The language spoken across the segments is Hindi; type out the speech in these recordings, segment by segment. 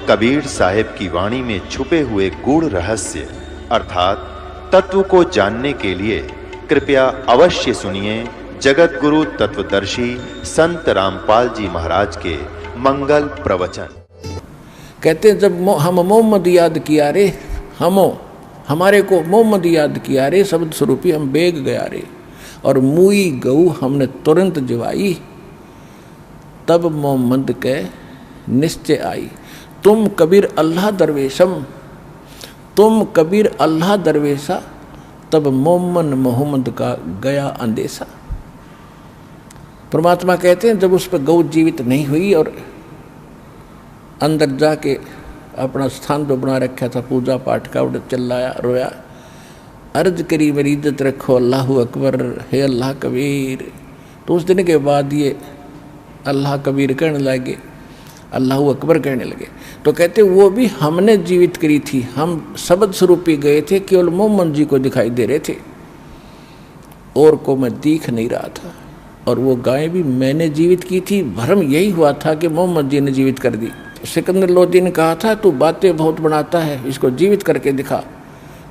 कबीर साहिब की वाणी में छुपे हुए गूढ़ रहस्य अर्थात तत्व को जानने के लिए कृपया अवश्य सुनिए जगत गुरु तत्वदर्शी संत रामपाल जी महाराज के मंगल प्रवचन। कहते हैं जब हम मोहम्मद याद किया रे, हमारे को मोहम्मद याद किया रे, शब्द स्वरूपी हम बेग गया रे, और मुई गऊ हमने तुरंत जवाई, तब मोहम्मद के निश्चय आई। तुम कबीर अल्लाह दरवेशम, तुम कबीर अल्लाह दरवेशा, तब मोहम्मद का गया अंदेशा। परमात्मा कहते हैं जब उस पर गौ जीवित नहीं हुई और अंदर जाके अपना स्थान जो बना रखा था पूजा पाठ का उड़ चिल्लाया रोया, अर्ज करी मेरी इज्जत रखो अल्लाह अकबर, हे अल्लाह कबीर। तो उस दिन के बाद ये अल्लाह कबीर कहने लगे, अल्लाह अकबर कहने लगे। तो कहते वो भी हमने जीवित करी थी, हम शब्द स्वरूपी गए थे, केवल मोहम्मद जी को दिखाई दे रहे थे और को मैं दिख नहीं रहा था, और वो गाय भी मैंने जीवित की थी। भ्रम यही हुआ था कि मोहम्मद जी ने जीवित कर दी। सिकंदर लोदी ने कहा था तू बातें बहुत बनाता है, इसको जीवित करके दिखा।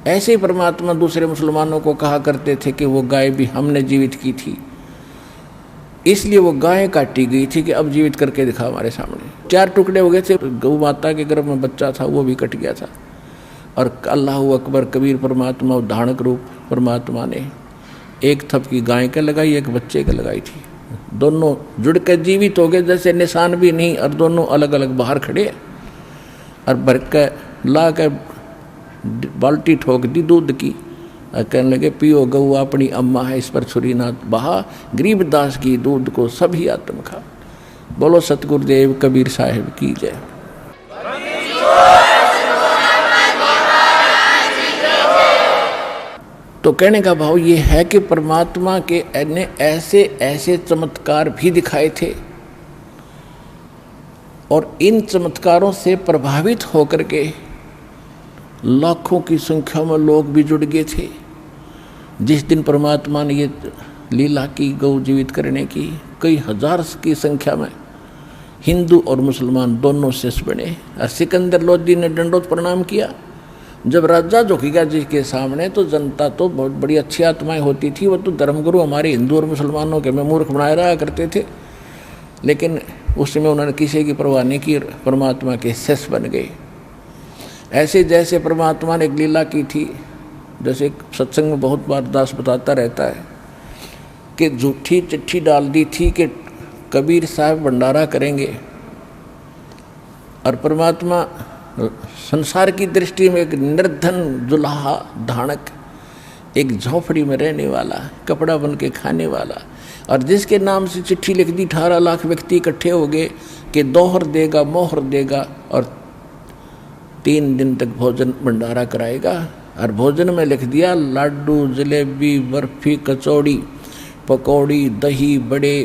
ऐसे ही परमात्मा दूसरे मुसलमानों को कहा करते थे कि वो गाय भी हमने जीवित की थी, इसलिए वो गाय काटी गई थी कि अब जीवित करके दिखा हमारे सामने। 4 टुकड़े हो गए थे, गौ माता के गर्भ में बच्चा था वो भी कट गया था, और अल्लाह अकबर कबीर परमात्मा धारणक रूप परमात्मा ने एक थपकी गाय के लगाई, एक बच्चे के लगाई थी। दोनों जुड़ के जीवित हो गए, जैसे निशान भी नहीं, और दोनों अलग अलग बाहर खड़े, और भर के ला के बाल्टी ठोक दी दूध की, और कहने लगे पियो गऊ अपनी अम्मा है, इस पर छुरी ना बहा, गरीबदास की दूध को सभी आत्म खा। बोलो सतगुरुदेव कबीर साहिब की जय। तो कहने का भाव ये है कि परमात्मा के ने ऐसे ऐसे चमत्कार भी दिखाए थे, और इन चमत्कारों से प्रभावित होकर के लाखों की संख्या में लोग भी जुड़ गए थे। जिस दिन परमात्मा ने ये लीला की गौ जीवित करने की, कई हजार की संख्या में हिंदू और मुसलमान दोनों शिष्य बने, और सिकंदर लोदी ने दंडोत प्रणाम किया। जब राजा झुकेगा जी के सामने तो जनता तो बहुत बड़ी अच्छी आत्माएं होती थी, वो तो धर्मगुरु हमारे हिंदू और मुसलमानों के में मूर्ख बनाए रहा करते थे, लेकिन उस समय उन्होंने किसी की परवाह नहीं की, परमात्मा के शिष्य बन गए। ऐसे जैसे परमात्मा ने एक लीला की थी, जैसे सत्संग में बहुत बार दास बताता रहता है कि झूठी चिट्ठी डाल दी थी कि कबीर साहब भंडारा करेंगे, और परमात्मा संसार की दृष्टि में एक निर्धन जुलाहा धाणक, एक झोपड़ी में रहने वाला, कपड़ा बन के खाने वाला, और जिसके नाम से चिट्ठी लिख दी 18 लाख व्यक्ति इकट्ठे हो गए कि दोहर देगा मोहर देगा और 3 दिन तक भोजन भंडारा कराएगा। और भोजन में लिख दिया लाडू जलेबी बर्फी कचौड़ी पकौड़ी दही बड़े,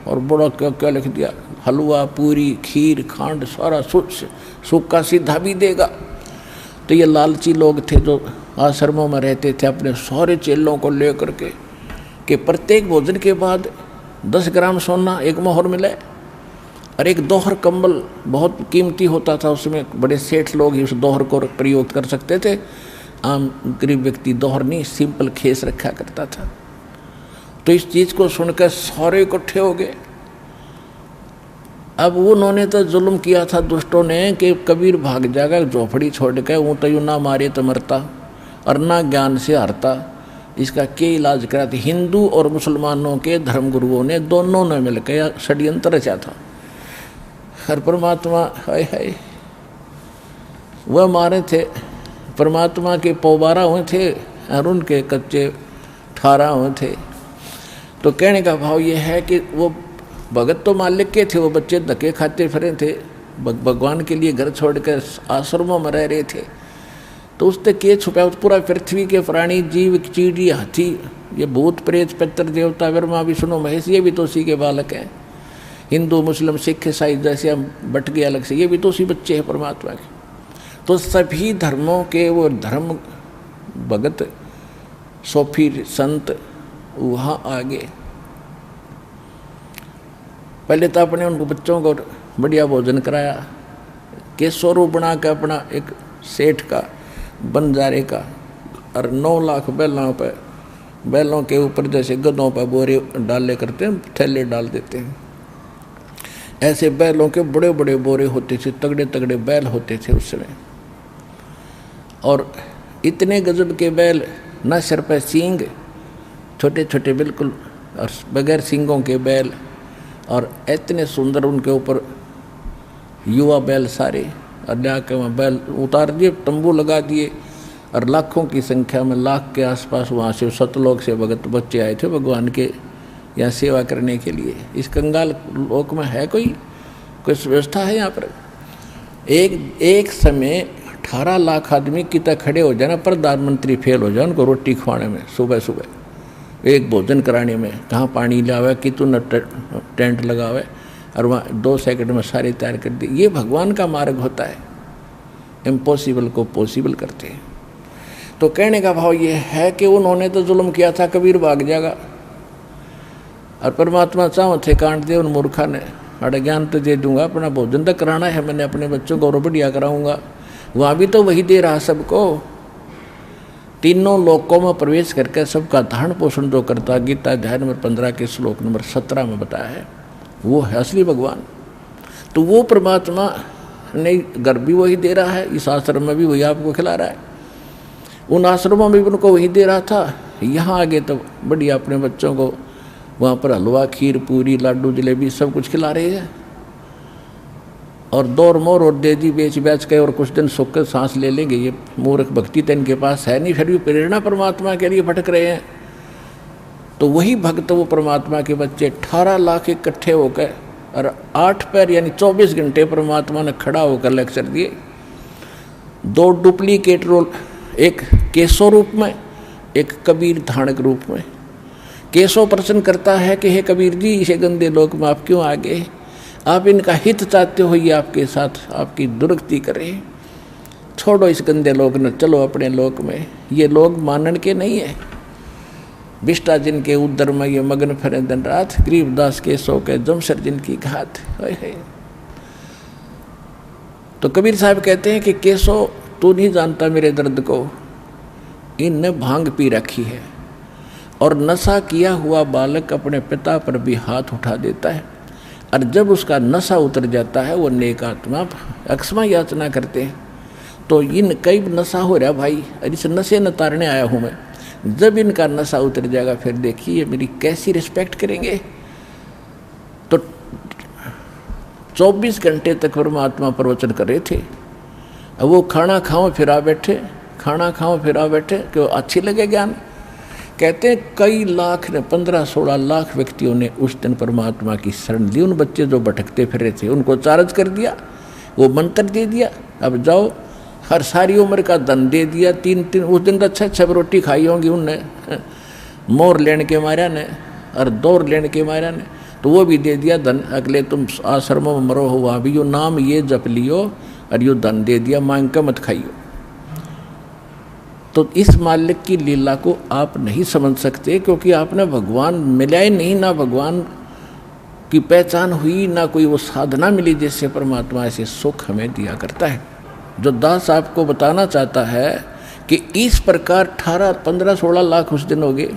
और बड़ा क्या क्या लिख दिया, हलवा पूरी खीर खांड सारा सूखा सीधा भी देगा। तो ये लालची लोग थे जो आश्रमों में रहते थे अपने सारे चेलों को ले करके कि प्रत्येक भोजन के बाद 10 ग्राम सोना एक मोहर मिले, और एक दोहर कंबल बहुत कीमती होता था, उसमें बड़े सेठ लोग ही उस दोहर को प्रयोग कर सकते थे, आम गरीब व्यक्ति दोहर नहीं सिंपल खेस रखा करता था। तो इस चीज़ को सुनकर सारे इकट्ठे हो गए। अब उन्होंने तो जुल्म किया था दुष्टों ने कि कबीर भाग जाएगा झोपड़ी छोड़ के, वो तो यूँ ना मारे तो मरता और ना ज्ञान से हारता, इसका क्या इलाज करा था। हिंदू और मुसलमानों के धर्मगुरुओं ने दोनों ने मिलकर षड्यंत्र रचा था। हर परमात्मा हाय हाय वह मारे थे, परमात्मा के पौबारा हुए थे और उनके कच्चे 18 हुए थे। तो कहने का भाव ये है कि वो भगत तो मालिक के थे, वो बच्चे धक्के खाते फिरे थे, भगवान के लिए घर छोड़कर आश्रमों में रह रहे थे। तो उससे के छुपा, पूरा पृथ्वी के प्राणी जीव चीड़ी हाथी ये भूत प्रेत पितर देवता ब्रह्मा विष्णु महेश ये भी तो उसी के बालक हैं। हिंदू मुस्लिम सिख ईसाई जैसे हम बट गए अलग से, ये भी तो उसी बच्चे हैं परमात्मा के। तो सभी धर्मों के वो धर्म भगत सोफी संत वहाँ आ गए। पहले तो अपने उनको बच्चों को बढ़िया भोजन कराया केसोरू बना के अपना एक सेठ का बंजारे का, और 9 लाख बैलों के ऊपर जैसे गधों पर बोरे डाले करते हैं, थैले डाल देते हैं, ऐसे बैलों के बड़े बड़े बोरे होते थे, तगड़े तगड़े बैल होते थे उस समय। और इतने गजब के बैल, न सिर पर सींग, छोटे छोटे बिल्कुल, और बगैर सींगों के बैल, और इतने सुंदर उनके ऊपर युवा बैल सारे, और जाके वहाँ बैल उतार दिए, तंबू लगा दिए, और लाखों की संख्या में, लाख के आसपास वहाँ से सतलोक से भगत बच्चे आए थे भगवान के यहाँ सेवा करने के लिए। इस कंगाल लोक में है कोई व्यवस्था है यहाँ पर? एक समय 18 लाख आदमी कितना खड़े हो जाए ना, प्रधानमंत्री फेल हो जाए उनको रोटी खवाने में, सुबह सुबह एक भोजन कराने में, कहाँ पानी लावे, कितु टेंट लगावे, और वहाँ 2 सेकंड में सारे तैयार कर दी। ये भगवान का मार्ग होता है, इम्पॉसिबल को पॉसिबल करते हैं। तो कहने का भाव ये है कि उन्होंने तो जुल्म किया था, कबीर भाग जाएगा, और परमात्मा चाहो थे काट दे उन मूर्खा ने, अरे ज्ञान तो दे दूंगा, अपना भोजन तो कराना है मैंने अपने बच्चों को, और बढ़िया कराऊंगा। वहाँ भी तो वही दे रहा सबको, तीनों लोकों में प्रवेश करके सबका धारण पोषण जो करता, गीता अध्याय नंबर 15 के श्लोक नंबर 17 में बताया है, वो है असली भगवान। तो वो परमात्मा ने घर भी वही दे रहा है, इस आश्रम में भी वही आपको खिला रहा है, उन आश्रमों में भी उनको वही दे रहा था। यहाँ आगे तो बढ़िया अपने बच्चों को वहाँ पर हलवा, खीर, पूरी, लाडू, जलेबी सब कुछ खिला रहे हैं, और दौर मोर और दे दी बेच के, और कुछ दिन सुख कर सांस ले लेंगे। ये मूर्ख भक्ति तो इनके पास है नहीं, फिर भी प्रेरणा परमात्मा के लिए भटक रहे हैं। तो वही भक्त, वो परमात्मा के बच्चे 18 लाख इकट्ठे होकर, और 8 पैर यानी 24 घंटे परमात्मा ने खड़ा होकर लेक्चर दिए। 2 डुप्लीकेट रोल, एक केशव रूप में, एक कबीर धाणक रूप में। केशव प्रश्न करता है कि हे कबीर जी, इसे गंदे लोक में आप क्यों आ गए? आप इनका हित चाहते हो, ये आपके साथ आपकी दुर्गति करें, छोड़ो इस गंदे लोक न, चलो अपने लोक में। ये लोग मानन के नहीं है, विष्टा जिनके उदर में ये मगन फिरे दिन रात, गरीबदास के सो के जमशर जिनकी घात। तो कबीर साहब कहते हैं कि केशव, तू नहीं जानता मेरे दर्द को, इनने भांग पी रखी है, और नशा किया हुआ बालक अपने पिता पर भी हाथ उठा देता है, और जब उसका नशा उतर जाता है वो नेक आत्मा अक्षमा याचना करते हैं। तो इन कई नशा हो रहा भाई, इस नशे न तारने आया हूँ मैं, जब इनका नशा उतर जाएगा फिर देखिए मेरी कैसी रिस्पेक्ट करेंगे। तो 24 घंटे तक परमात्मा प्रवचन कर रहे थे। अब वो खाना खाओ फिरा बैठे, खाना खाओ फिरा बैठे, क्यों अच्छी लगे ज्ञान। कहते हैं कई लाख ने, 15-16 लाख व्यक्तियों ने उस दिन परमात्मा की शरण ली। उन बच्चे जो भटकते फिर रहे थे उनको चार्ज कर दिया, वो मंत्र दे दिया, अब जाओ, हर सारी उम्र का धन दे दिया। 3 उस दिन तो 6 रोटी खाई होंगी उनने, मोर लेने के मारा ने और दौर लेने के मारा ने, तो वो भी दे दिया धन। अगले तुम आश्रमों में मरो हो, वहाँ भी यो नाम ये जप लियो और यो धन दे दिया, मांग का मत खाइयो। तो इस मालिक की लीला को आप नहीं समझ सकते, क्योंकि आपने भगवान मिला ही नहीं, ना भगवान की पहचान हुई, ना कोई वो साधना मिली जिससे परमात्मा ऐसे सुख हमें दिया करता है। जो दास आपको बताना चाहता है कि इस प्रकार 18, 15, 16 लाख उस दिन हो गए।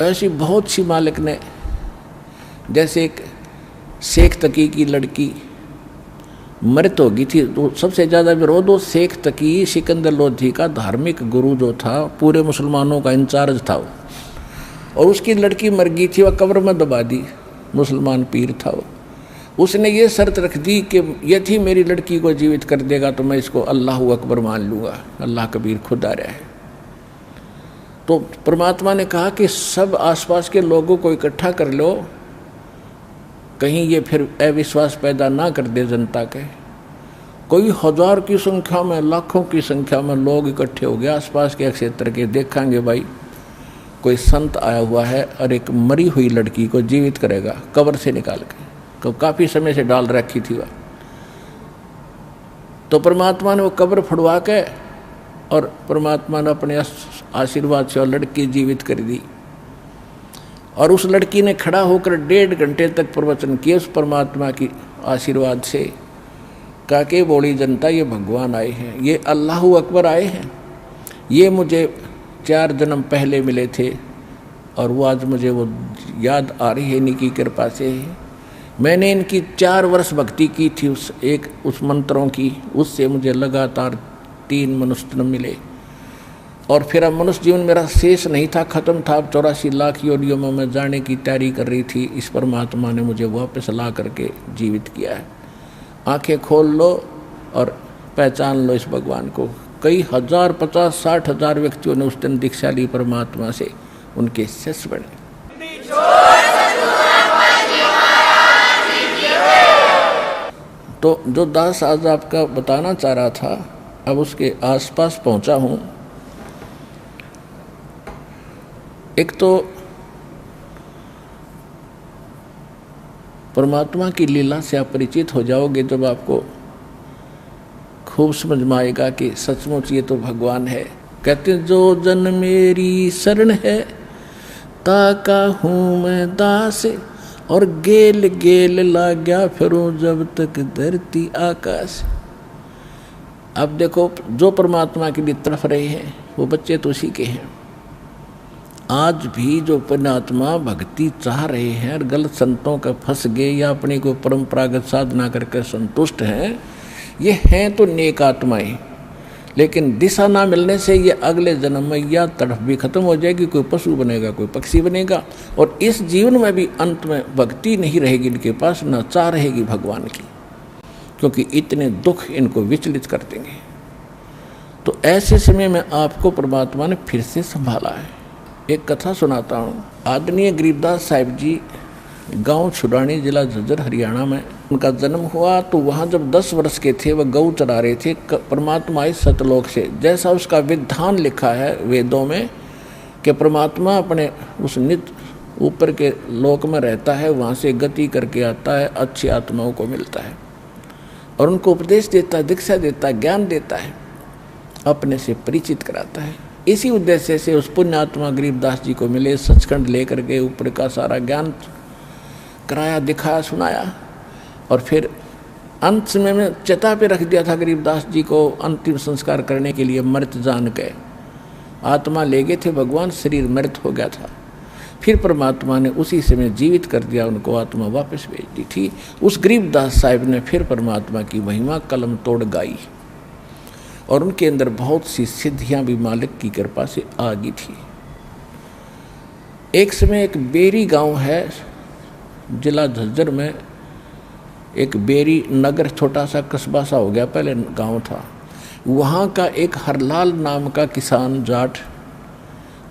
ऐसी बहुत सी मालिक ने, जैसे एक शेख तकी की लड़की मृत हो गई थी, तो सबसे ज़्यादा विरोध वो शेख तकी सिकंदर लोधी का धार्मिक गुरु जो था, पूरे मुसलमानों का इंचार्ज था वो, और उसकी लड़की मर गई थी, वह कब्र में दबा दी। मुसलमान पीर था वो, उसने ये शर्त रख दी कि यदि मेरी लड़की को जीवित कर देगा तो मैं इसको अल्लाह अकबर मान लूँगा, अल्लाह कबीर खुद आ रहा है। तो परमात्मा ने कहा कि सब आसपास के लोगों को इकट्ठा कर लो, कहीं ये फिर अविश्वास पैदा ना कर दे जनता के। कोई 1000 की संख्या में, लाखों की संख्या में लोग इकट्ठे हो गए आसपास के क्षेत्र के। देखेंगे भाई कोई संत आया हुआ है और एक मरी हुई लड़की को जीवित करेगा कब्र से निकाल के, तो काफ़ी समय से डाल रखी थी वह। तो परमात्मा ने वो कब्र फुड़वा के, और परमात्मा ने अपने आशीर्वाद से लड़की जीवित कर दी। और उस लड़की ने खड़ा होकर 1.5 घंटे तक प्रवचन किए उस परमात्मा की आशीर्वाद से। काके बोली जनता ये भगवान आए हैं, ये अल्लाहू अकबर आए हैं, ये मुझे 4 जन्म पहले मिले थे और वो आज मुझे वो याद आ रही है इन्हीं की कृपा से। मैंने इनकी 4 वर्ष भक्ति की थी उस मंत्रों की, उससे मुझे लगातार 3 मनुष्य जन्म मिले और फिर अब मनुष्य जीवन मेरा शेष नहीं था, खत्म था। अब 84 लाख योनियों में मैं जाने की तैयारी कर रही थी। इस परमात्मा ने मुझे वापस ला करके जीवित किया है। आंखें खोल लो और पहचान लो इस भगवान को। कई हजार 50-60 हजार व्यक्तियों ने उस दिन दीक्षा ली परमात्मा से, उनके शिष्य बने। तो जो दास आज आपका बताना चाह रहा था, अब उसके आसपास पहुंचा हूं। एक तो परमात्मा की लीला से आप परिचित हो जाओगे जब आपको खूब समझ में आएगा कि सचमुच ये तो भगवान है। कहते जो जन मेरी शरण है ताका हूँ मैं दास, और गेल गेल लाग्या फिरूं जब तक धरती आकाश। अब देखो जो परमात्मा के लिए तड़फ रहे हैं वो बच्चे तो उसी के हैं। आज भी जो पुण्यात्मा भक्ति चाह रहे हैं और गलत संतों का फंस गए या अपनी को परंपरागत साधना करके संतुष्ट हैं, ये हैं तो नेक आत्माएं, लेकिन दिशा ना मिलने से ये अगले जन्म में या तड़फ भी खत्म हो जाएगी, कोई पशु बनेगा, कोई पक्षी बनेगा, और इस जीवन में भी अंत में भक्ति नहीं रहेगी इनके पास, न चाह रहेगी भगवान की, क्योंकि इतने दुख इनको विचलित कर देंगे। तो ऐसे समय में आपको परमात्मा ने फिर से संभाला है। एक कथा सुनाता हूँ। आदरणीय गरीबदास साहिब जी गांव छुड़ानी, जिला झज्जर, हरियाणा में उनका जन्म हुआ। तो वहाँ जब 10 वर्ष के थे वह गऊ चरा रहे थे। परमात्मा आए सतलोक से, जैसा उसका विधान लिखा है वेदों में कि परमात्मा अपने उस नित्य ऊपर के लोक में रहता है, वहाँ से गति करके आता है, अच्छी आत्माओं को मिलता है और उनको उपदेश देता है, दीक्षा देता है, ज्ञान देता है, अपने से परिचित कराता है। इसी उद्देश्य से उस पुण्यात्मा गरीबदास जी को मिले, सचखंड लेकर के ऊपर का सारा ज्ञान कराया, दिखाया, सुनाया और फिर अंत समय में चिता पे रख दिया था गरीबदास जी को अंतिम संस्कार करने के लिए। मृत जान के आत्मा ले गए थे भगवान, शरीर मृत हो गया था। फिर परमात्मा ने उसी समय जीवित कर दिया, उनको आत्मा वापस भेज दी थी। उस गरीबदास साहिब ने फिर परमात्मा की महिमा कलम तोड़ गाई और उनके अंदर बहुत सी सिद्धियां भी मालिक की कृपा से आ गई थी। एक समय एक बेरी गांव है, जिला झज्जर में एक बेरी नगर, छोटा सा कस्बा सा हो गया, पहले गांव था। वहाँ का एक हरलाल नाम का किसान जाट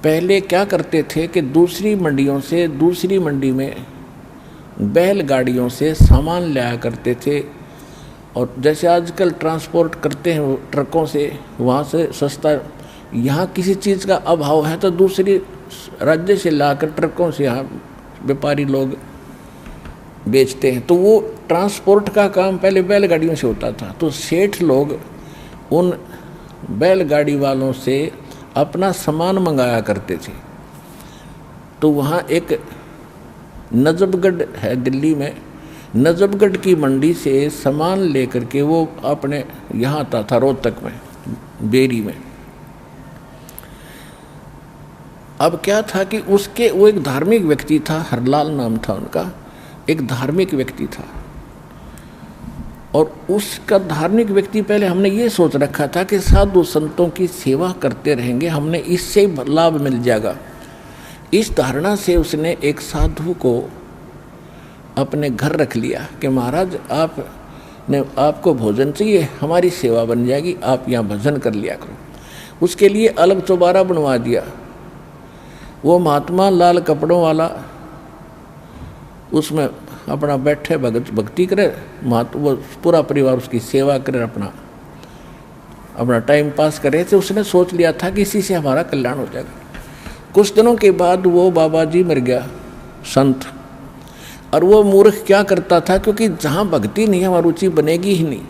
पहले क्या करते थे कि दूसरी मंडियों से दूसरी मंडी में बैलगाड़ियों से सामान लाया करते थे, और जैसे आजकल ट्रांसपोर्ट करते हैं ट्रकों से, वहाँ से सस्ता, यहाँ किसी चीज़ का अभाव है तो दूसरी राज्य से लाकर ट्रकों से यहाँ व्यापारी लोग बेचते हैं। तो वो ट्रांसपोर्ट का काम पहले बैलगाड़ियों से होता था। तो सेठ लोग उन बैलगाड़ी वालों से अपना सामान मंगाया करते थे। तो वहाँ एक नजफगढ़ है दिल्ली में, नजफगढ़ की मंडी से सामान लेकर के वो अपने यहाँ आता था रोहतक में, बेरी में। अब क्या था कि उसके वो एक धार्मिक व्यक्ति था, हरलाल नाम था उनका, एक धार्मिक व्यक्ति था। और उसका धार्मिक व्यक्ति, पहले हमने ये सोच रखा था कि साधु संतों की सेवा करते रहेंगे, हमने इससे लाभ मिल जाएगा। इस धारणा से उसने एक साधु को अपने घर रख लिया कि महाराज आपको भोजन चाहिए, हमारी सेवा बन जाएगी, आप यहाँ भजन कर लिया करो। उसके लिए अलग चौबारा बनवा दिया। वो महात्मा लाल कपड़ों वाला उसमें अपना बैठे भक्ति करे, वो पूरा परिवार उसकी सेवा करे, अपना टाइम पास करे थे। उसने सोच लिया था कि इसी से हमारा कल्याण हो जाएगा। कुछ दिनों के बाद वो बाबा जी मर गया, संत। और वो मूर्ख क्या करता था, क्योंकि जहाँ भक्ति नहीं वहाँ रुचि बनेगी ही नहीं,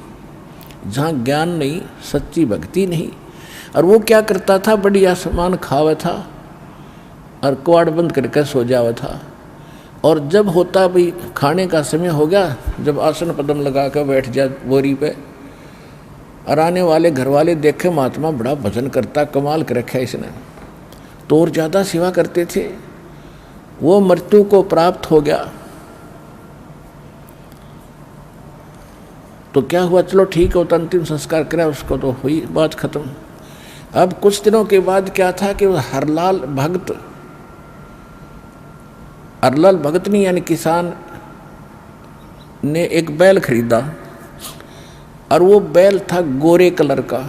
जहाँ ज्ञान नहीं, सच्ची भक्ति नहीं। और वो क्या करता था, बढ़िया सामान खावा था और कुआड़ बंद करके सो जावा था। और जब होता भाई खाने का समय हो गया, जब आसन पदम लगा कर बैठ जा बोरी पे, और आने वाले घर वाले देखे महात्मा बड़ा भजन करता, कमाल कर रखा है इसने, तो और ज़्यादा सेवा करते थे। वो मृत्यु को प्राप्त हो गया तो क्या हुआ, चलो ठीक है, तो अंतिम संस्कार करा उसको, तो हुई बात खत्म। अब कुछ दिनों के बाद क्या था कि हरलाल भगत नहीं यानी किसान ने एक बैल खरीदा, और वो बैल था गोरे कलर का,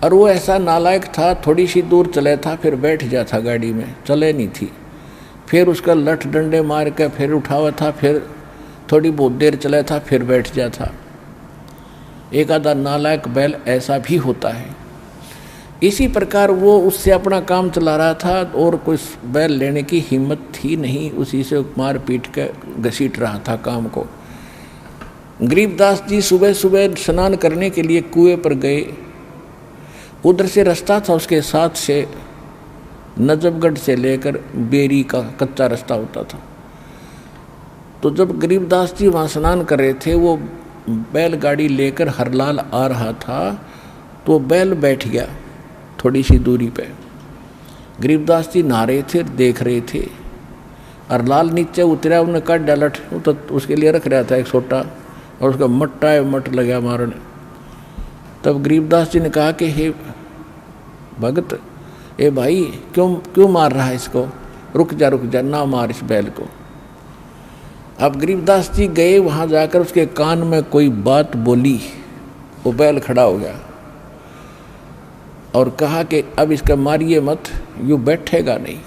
और वो ऐसा नालायक था, थोड़ी सी दूर चले था फिर बैठ गया था गाड़ी में, चले नहीं थी, फिर उसका लठ डंडे मार के फिर उठावा था, फिर थोड़ी बहुत देर चला था फिर बैठ गया था। एक आधा नालायक बैल ऐसा भी होता है। इसी प्रकार वो उससे अपना काम चला रहा था और कोई बैल लेने की हिम्मत थी नहीं, उसी से मार पीट के घसीट रहा था काम को। गरीबदास जी सुबह सुबह स्नान करने के लिए कुएं पर गए, उधर से रास्ता था उसके साथ से नजफगढ़ से लेकर बेरी का कच्चा रास्ता होता था। तो जब गरीबदास जी वहाँ स्नान कर रहे थे, वो बैलगाड़ी लेकर हरलाल आ रहा था, तो बैल बैठ गया थोड़ी सी दूरी पे। गरीबदास जी नहा रहे थे, देख रहे थे, हरलाल नीचे उतरा, उन्हें काट डाला, तो उसके लिए रख रहा था एक छोटा, और उसका मट लगा मारने। तब गरीबदास जी ने कहा कि हे भगत, ए भाई क्यों मार रहा है इसको, रुक जा, ना मार इस बैल को। अब गरीबदास जी गए, वहाँ जाकर उसके कान में कोई बात बोली, वो बैल खड़ा हो गया और कहा कि अब इसका मारिए मत, यूँ बैठेगा नहीं।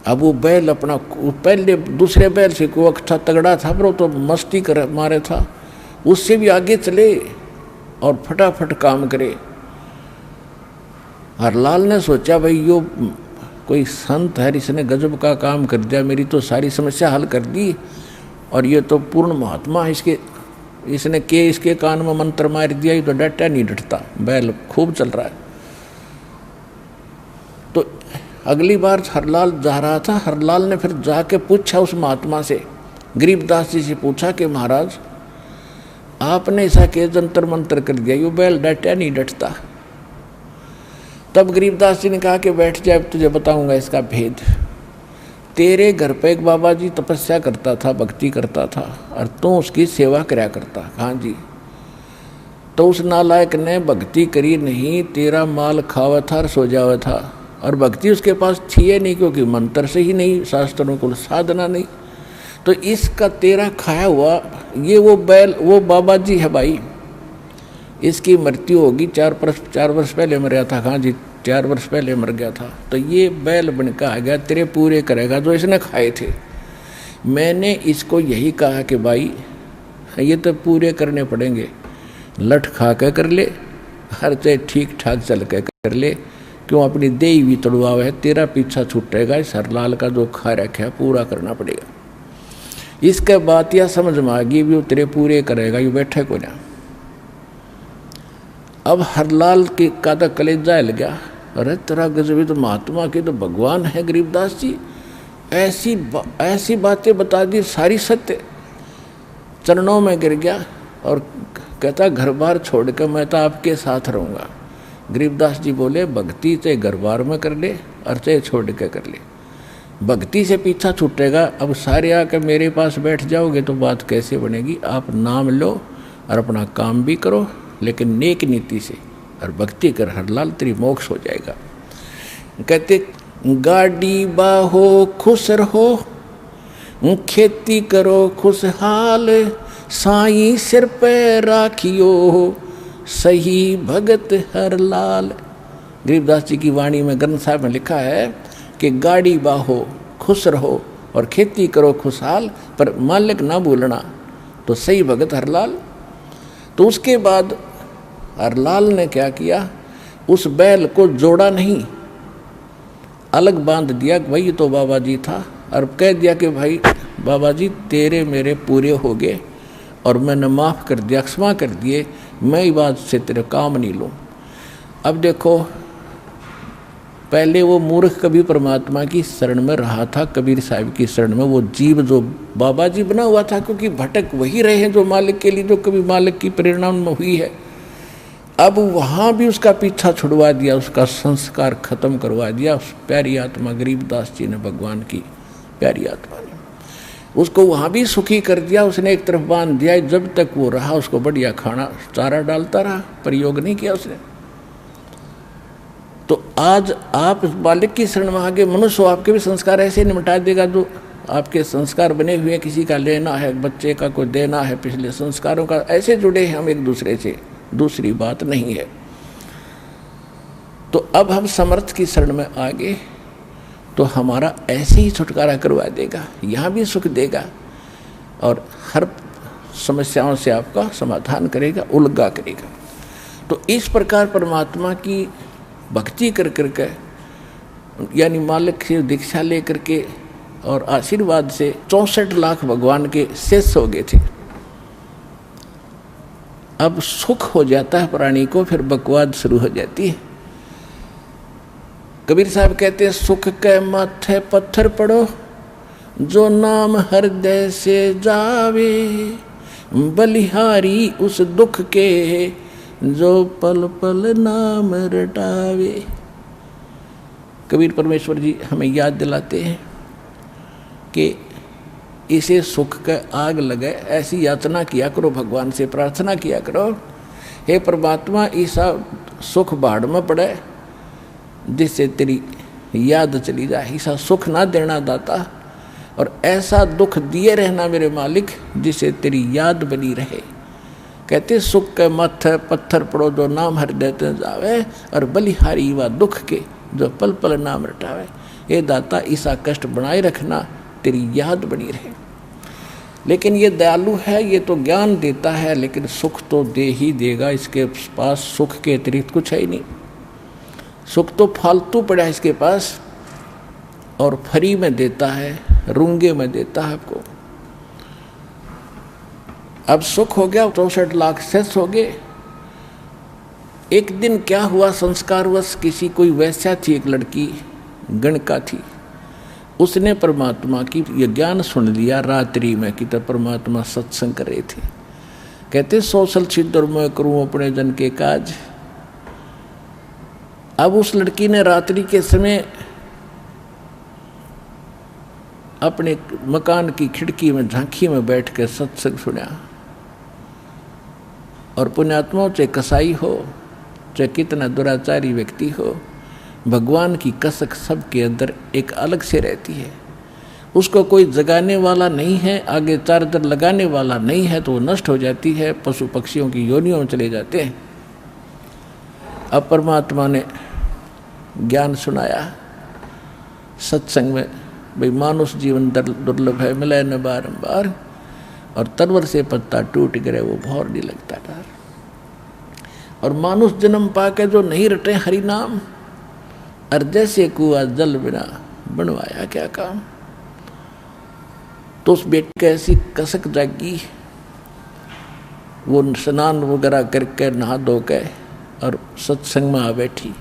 अब वो बैल अपना पहले दूसरे बैल से को था तगड़ा था, पर वो तो मस्ती कर मारे था, उससे भी आगे चले और फटाफट काम करे। हरलाल ने सोचा भाई यो कोई संत है, इसने गजब का काम कर दिया, मेरी तो सारी समस्या हल कर दी, और ये तो पूर्ण महात्मा है, इसके कान में मंत्र मार दिया, ये तो डटा नहीं डटता, बैल खूब चल रहा है। तो अगली बार हरलाल जा रहा था, हरलाल ने फिर जाके पूछा उस महात्मा से, गरीबदास जी से पूछा कि महाराज आपने ऐसा के जंतर मंत्र कर दिया, ये बैल डटा नहीं डटता। तब गरीबदास जी ने कहा कि बैठ जाए, तुझे बताऊंगा इसका भेद। तेरे घर पे एक बाबा जी तपस्या करता था, भक्ति करता था, और तू उसकी सेवा कराया करता। हाँ जी। तो उस नालायक ने भक्ति करी नहीं, तेरा माल खावा था और सो जावा था, और भक्ति उसके पास थी नहीं, क्योंकि मंत्र से ही नहीं, शास्त्रों को साधना नहीं। तो इसका तेरा खाया हुआ ये वो बैल वो बाबा जी है भाई, इसकी मृत्यु होगी, 4 वर्ष पहले मर गया था। हाँ जी, 4 वर्ष पहले मर गया था। तो ये बैल बनकर आ गया, तेरे पूरे करेगा जो इसने खाए थे। मैंने इसको यही कहा कि भाई ये तो पूरे करने पड़ेंगे, लठ खा के कर ले, हर चाहे ठीक ठाक चल के कर ले, क्यों अपनी देही भी तड़वाव है, तेरा पीछा छूटेगा, इस हरलाल का जो खा रखा है पूरा करना पड़ेगा। इसके बात या समझ में आ गई भी वो तेरे पूरे करेगा, ये बैठे को ना। अब हरलाल की का तो कलेजा हिल गया, अरे तेरा गजब तो महात्मा के तो भगवान है गरीबदास जी, ऐसी बातें बता दी, सारी सत्य। चरणों में गिर गया और कहता घर बार छोड़ कर मैं तो आपके साथ रहूँगा। गरीबदास जी बोले भक्ति चाहे घर बार में कर ले और चाहे छोड़ के कर ले, भक्ति से पीछा छूटेगा। अब सारे आकर मेरे पास बैठ जाओगे तो बात कैसे बनेगी। आप नाम लो और अपना काम भी करो, लेकिन नेक नीति से, और भक्ति कर, हरलाल तेरी मोक्ष हो जाएगा। कहते गाड़ी बाहो खुश रहो, खेती करो खुशहाल, साईं सिर पे राखियो सही भगत हरलाल। गरीबदास जी की वाणी में ग्रंथ साहब में लिखा है कि गाड़ी बाहो खुश रहो और खेती करो खुशहाल, पर मालिक ना भूलना, तो सही भगत हरलाल। तो उसके बाद हरलाल ने क्या किया, उस बैल को जोड़ा नहीं, अलग बांध दिया कि भाई ये तो बाबा जी था, और कह दिया कि भाई बाबा जी तेरे मेरे पूरे हो गए और मैंने माफ़ कर दिया, क्षमा कर दिए, मैं ये बात से तेरे काम नहीं लूँ। अब देखो पहले वो मूर्ख कभी परमात्मा की शरण में रहा था, कबीर साहब की शरण में। वो जीव जो बाबा जी बना हुआ था, क्योंकि भटक वही रहे हैं जो मालिक के लिए, जो कभी मालिक की प्रेरणा में हुई है। अब वहाँ भी उसका पीछा छुड़वा दिया, उसका संस्कार खत्म करवा दिया। उस प्यारी आत्मा गरीबदास जी ने, भगवान की प्यारी आत्मा ने उसको वहाँ भी सुखी कर दिया। उसने एक तरफ बांध दिया, जब तक वो रहा उसको बढ़िया खाना चारा डालता रहा, प्रयोग नहीं किया उसने। तो आज आप मालिक की शरण में आगे मनुष्य हो, आपके भी संस्कार ऐसे निमटा देगा। जो आपके संस्कार बने हुए, किसी का लेना है, बच्चे का कोई देना है, पिछले संस्कारों का, ऐसे जुड़े हैं हम एक दूसरे से, दूसरी बात नहीं है। तो अब हम समर्थ की शरण में आगे तो हमारा ऐसे ही छुटकारा करवा देगा, यहाँ भी सुख देगा और हर समस्याओं से आपका समाधान करेगा, उलगा करेगा। तो इस प्रकार परमात्मा की भक्ति कर करके, यानी मालिक से दीक्षा ले करके और आशीर्वाद से 64 लाख भगवान के शेष हो गए थे। अब सुख हो जाता है प्राणी को, फिर बकवाद शुरू हो जाती है। कबीर साहब कहते हैं, सुख के माथे पत्थर पड़ो, जो नाम हृदय से जावे, बलिहारी उस दुख के, जो पल पल नाम रटावे। कबीर परमेश्वर जी हमें याद दिलाते हैं कि इसे सुख का आग लगे, ऐसी याचना किया करो, भगवान से प्रार्थना किया करो, हे परमात्मा ऐसा सुख बाढ़ में पड़े जिससे तेरी याद चली जाए, ऐसा सुख ना देना दाता, और ऐसा दुख दिए रहना मेरे मालिक जिससे तेरी याद बनी रहे। कहते सुख के माथे पत्थर पड़ो, जो नाम हृदय ते जावे, और बलिहारी व दुख के, जो पल पल नाम रटावे। ये दाता ऐसा कष्ट बनाए रखना, तेरी याद बनी रहे। लेकिन ये दयालु है, ये तो ज्ञान देता है, लेकिन सुख तो दे ही देगा। इसके पास सुख के अतिरिक्त कुछ है ही नहीं। सुख तो फालतू पड़ा है इसके पास, और फ्री में देता है, रूंगे में देता है आपको। अब सुख हो गया, 64 लाख शेष हो गए। एक दिन क्या हुआ, संस्कारवश किसी कोई वैश्या थी, एक लड़की गणका थी, उसने परमात्मा की ये ज्ञान सुन लिया रात्रि में कि तब परमात्मा सत्संग कर रहे थे। कहते सोशल छिद्र मैं करूं अपने जन के काज। अब उस लड़की ने रात्रि के समय अपने मकान की खिड़की में, झांकी में बैठ कर सत्संग सुना। और पुण्यात्माओं, चाहे कसाई हो, चाहे कितना दुराचारी व्यक्ति हो, भगवान की कसक सबके अंदर एक अलग से रहती है। उसको कोई जगाने वाला नहीं है, आगे चार्जर लगाने वाला नहीं है, तो वो नष्ट हो जाती है, पशु पक्षियों की योनियों में चले जाते हैं। अब परमात्मा ने ज्ञान सुनाया सत्संग में, भाई मानुष जीवन दुर्लभ है, मिले न बारंबार, और तरवर से पत्ता टूट गिरे वो भौर नहीं लगता डर। और मानुष जन्म पाके जो नहीं रटे हरि नाम, और जैसे कुआ जल बिना बनवाया क्या काम। तो उस बेटी की ऐसी कसक जागी, वो स्नान वगैरह करके नहा धो के और सत्संग में आ बैठी।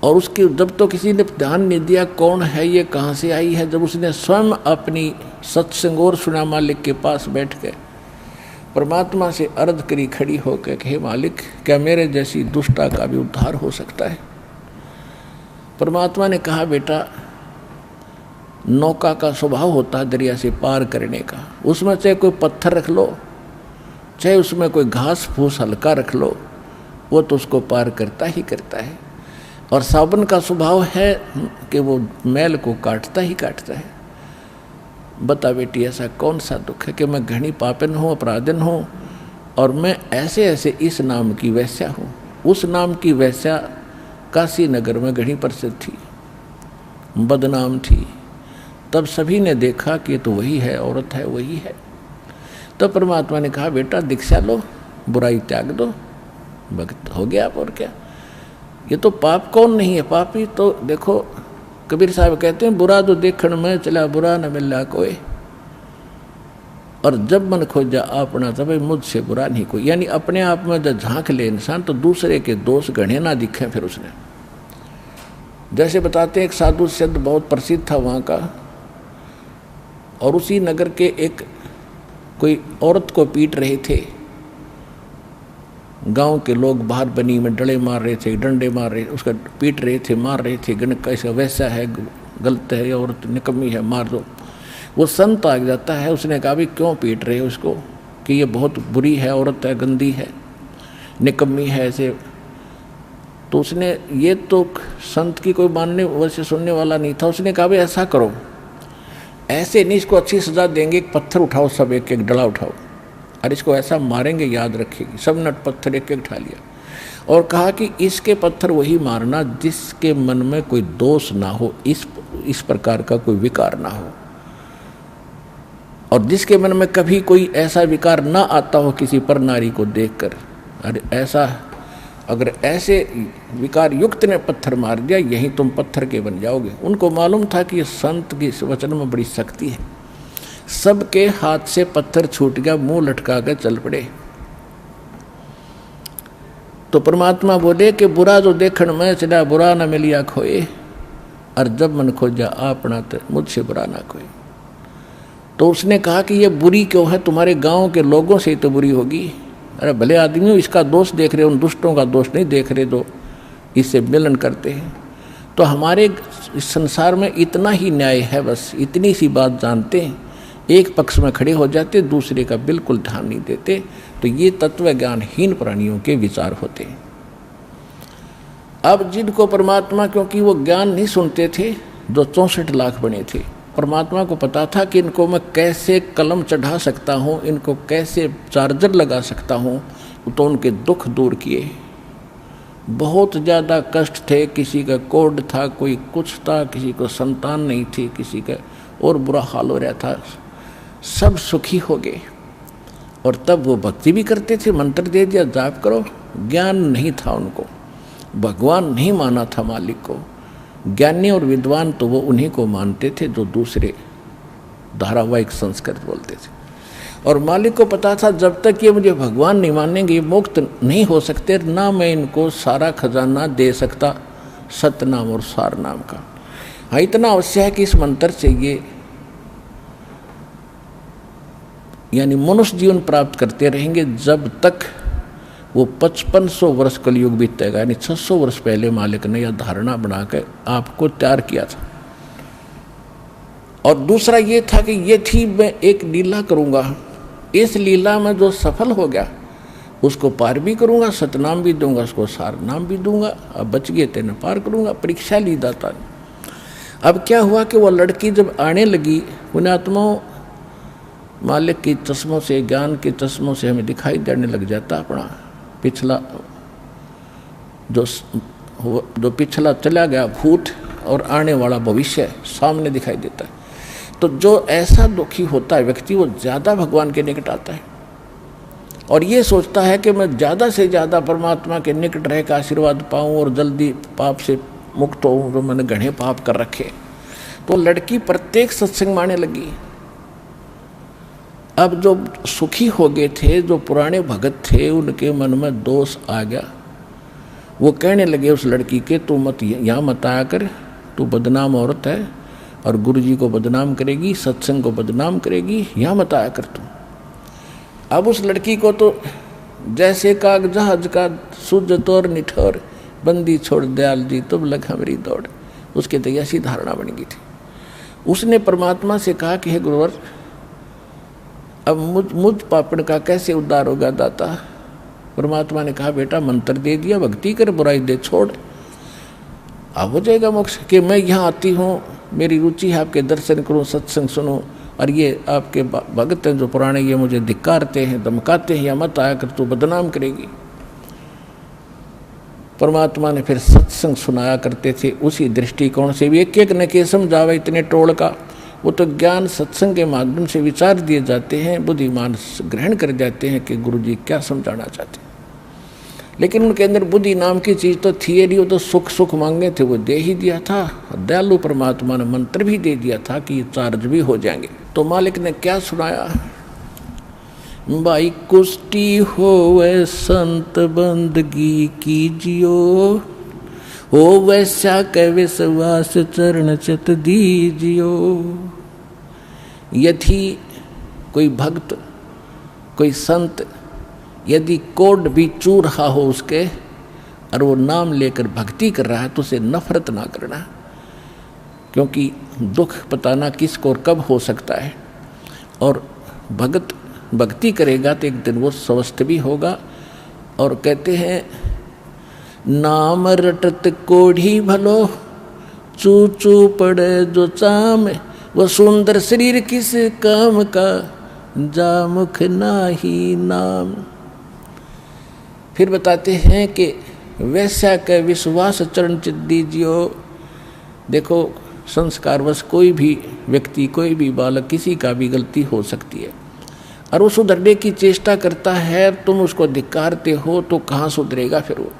और उसके जब तो किसी ने ध्यान नहीं दिया कौन है ये, कहाँ से आई है, जब उसने स्वयं अपनी सत्संग और सुना मालिक के पास बैठ के परमात्मा से अर्ज करी खड़ी होकर, हे मालिक, क्या मेरे जैसी दुष्टा का भी उद्धार हो सकता है। परमात्मा ने कहा, बेटा, नौका का स्वभाव होता है दरिया से पार करने का, उसमें चाहे कोई पत्थर रख लो, चाहे उसमें कोई घास फूस हल्का रख लो, वो तो उसको पार करता ही करता है। और साबुन का स्वभाव है कि वो मैल को काटता ही काटता है। बता बेटी, ऐसा कौन सा दुख है कि मैं घनी पापन हूँ, अपराधन हूँ, और मैं ऐसे ऐसे इस नाम की वैश्या हूँ। उस नाम की वैश्या काशी नगर में घनी प्रसिद्ध थी, बदनाम थी। तब सभी ने देखा कि तो वही है, औरत है, वही है। तब परमात्मा ने कहा, बेटा दीक्षा लो, बुराई त्याग दो, भक्त हो गया आप। और क्या, ये तो पाप कौन नहीं है, पापी तो देखो, कबीर साहब कहते हैं, बुरा तो देखण में चला बुरा न मिला कोई, और जब मन खोजा अपना तब मुझसे बुरा नहीं कोई। यानी अपने आप में जब झांक ले इंसान तो दूसरे के दोष गणे ना दिखे फिर उसने। जैसे बताते हैं एक साधु संत बहुत प्रसिद्ध था वहाँ का, और उसी नगर के एक कोई औरत को पीट रहे थे। गांव के लोग बाहर बनी में डले मार रहे थे, डंडे मार रहे, उसका पीट रहे थे, मार रहे थे, गण कैसा वैसा है, गलत है, औरत निकम्मी है, मार दो। वो संत आ जाता है, उसने कहा भी क्यों पीट रहे हो उसको, कि ये बहुत बुरी है, औरत है, गंदी है, निकम्मी है ऐसे। तो उसने, ये तो संत की कोई मानने वैसे सुनने वाला नहीं था। उसने कहा भाई ऐसा करो, ऐसे नहीं, इसको अच्छी सजा देंगे, एक पत्थर उठाओ, सब एक एक डला उठाओ, और इसको ऐसा मारेंगे याद रखेगी। सब नट पत्थर एक एक उठा लिया और कहा कि इसके पत्थर वही मारना जिसके मन में कोई दोष ना हो, इस प्रकार का कोई विकार ना हो, और जिसके मन में कभी कोई ऐसा विकार ना आता हो किसी पर नारी को देखकर। अरे ऐसा, अगर ऐसे विकार युक्त ने पत्थर मार दिया, यहीं तुम पत्थर के बन जाओगे। उनको मालूम था कि संत की इस वचन में बड़ी शक्ति है। सबके हाथ से पत्थर छूट गया, मुंह लटका कर चल पड़े। तो परमात्मा बोले कि बुरा जो देखण में चला, बुरा न मिलिया खोए, और जब मन खोजा अपना तो मुझसे बुरा ना कोई। तो उसने कहा कि ये बुरी क्यों है, तुम्हारे गांव के लोगों से ही तो बुरी होगी। अरे भले आदमी हो, इसका दोष देख रहे हो, उन दुष्टों का दोष नहीं देख रहे, तो इससे मिलन करते हैं। तो हमारे इस संसार में इतना ही न्याय है, बस इतनी सी बात जानते हैं, एक पक्ष में खड़े हो जाते, दूसरे का बिल्कुल ध्यान नहीं देते। तो ये तत्व ज्ञानहीन प्राणियों के विचार होते हैं। अब जिनको परमात्मा, क्योंकि वो ज्ञान नहीं सुनते थे, जो 64 लाख बने थे, परमात्मा को पता था कि इनको मैं कैसे कलम चढ़ा सकता हूँ, इनको कैसे चार्जर लगा सकता हूँ, तो उनके दुख दूर किए। बहुत ज़्यादा कष्ट थे, किसी का कोढ़ था, कोई कुछ था, किसी को संतान नहीं थी, किसी का और बुरा हाल हो रहा था, सब सुखी हो गए। और तब वो भक्ति भी करते थे, मंत्र दे दिया जाप करो। ज्ञान नहीं था उनको, भगवान नहीं माना था मालिक को। ज्ञानी और विद्वान तो वो उन्हीं को मानते थे जो दूसरे धारावाहिक संस्कृत बोलते थे। और मालिक को पता था जब तक ये मुझे भगवान नहीं मानेंगे, ये मुक्त नहीं हो सकते, ना मैं इनको सारा खजाना दे सकता सतनाम और सार नाम का। हाँ, इतना अवश्य है कि इस मंत्र से ये यानी मनुष्य जीवन प्राप्त करते रहेंगे जब तक वो 5500 वर्ष कलयुग बीतेगा। यानी 600 वर्ष पहले मालिक ने यह धारणा बनाकर आपको तैयार किया था। और दूसरा ये था कि ये थी मैं एक लीला करूँगा, इस लीला में जो सफल हो गया उसको पार भी करूँगा, सतनाम भी दूंगा, उसको सार नाम भी दूंगा, अब बच गए तेने पार करूँगा। परीक्षा ली दाता ने। अब क्या हुआ कि वो लड़की जब आने लगी, पुण्यात्माओं, मालिक की चश्मों से, ज्ञान के चश्मों से हमें दिखाई देने लग जाता अपना पिछला जो पिछला चला गया भूत और आने वाला भविष्य सामने दिखाई देता है। तो जो ऐसा दुखी होता है व्यक्ति, वो ज़्यादा भगवान के निकट आता है और ये सोचता है कि मैं ज़्यादा से ज़्यादा परमात्मा के निकट रह कर आशीर्वाद पाऊँ और जल्दी पाप से मुक्त हूँ, जो मैंने घने पाप कर रखे। तो लड़की प्रत्येक सत्संग में आने लगी। अब जो सुखी हो गए थे, जो पुराने भगत थे, उनके मन में दोष आ गया। वो कहने लगे उस लड़की के, तू मत यहाँ मत आया कर, तू बदनाम औरत है और गुरु जी को बदनाम करेगी, सत्संग को बदनाम करेगी, यहाँ मत आया कर तू। अब उस लड़की को तो जैसे काग जहाज का सूझ तोर निठोर, बंदी छोड़ दयाल जी तुम लगा मेरी दौड़, उसके तो ऐसी धारणा बन गई थी। उसने परमात्मा से कहा कि हे गुरुवर, अब मुझ पापड़ का कैसे उद्धार होगा दाता। परमात्मा ने कहा बेटा मंत्र दे दिया, भक्ति कर, बुराई दे छोड़, अब हो जाएगा मोक्ष। कि मैं यहाँ आती हूँ, मेरी रुचि है आपके दर्शन करूँ, सत्संग सुनूँ, और ये आपके भगत हैं जो पुराने, ये मुझे धिक्कारते हैं, धमकाते हैं, या मत आया कर तू बदनाम करेगी। परमात्मा ने फिर सत्संग सुनाया करते थे, उसी दृष्टिकोण से भी एक एक न के समझावा इतने टोल का। वो तो ज्ञान सत्संग के माध्यम से विचार दिए जाते हैं, बुद्धिमान ग्रहण कर जाते हैं कि गुरु जी क्या समझाना चाहते हैं। लेकिन उनके अंदर बुद्धि नाम की चीज़ तो थी नहीं, वो तो सुख सुख मांगे थे, वो दे ही दिया था। दयालु परमात्मा ने मंत्र भी दे दिया था कि ये चार्ज भी हो जाएंगे। तो मालिक ने क्या सुनाया, भाई कुष्टी होवे संत बंदगी कीजियो, हो वैसा कै विश्वास चरण चित दीजियो। यदि कोई भक्त कोई संत यदि कोड भी चू रहा हो उसके और वो नाम लेकर भक्ति कर रहा है तो उसे नफरत ना करना, क्योंकि दुख पता ना किसको और कब हो सकता है। और भगत भक्ति करेगा तो एक दिन वो स्वस्थ भी होगा। और कहते हैं नाम रटत कोढ़ी भलो चू चू पड़े जो चाम, वो सुंदर शरीर किस काम का जा मुख नाही नाम। फिर बताते हैं कि वैसा के विश्वास चरण चित दीजियो। देखो संस्कारवश कोई भी व्यक्ति कोई भी बालक किसी का भी गलती हो सकती है और वो सुधरने की चेष्टा करता है, तुम उसको धिक्कारते हो तो कहाँ सुधरेगा फिर वो।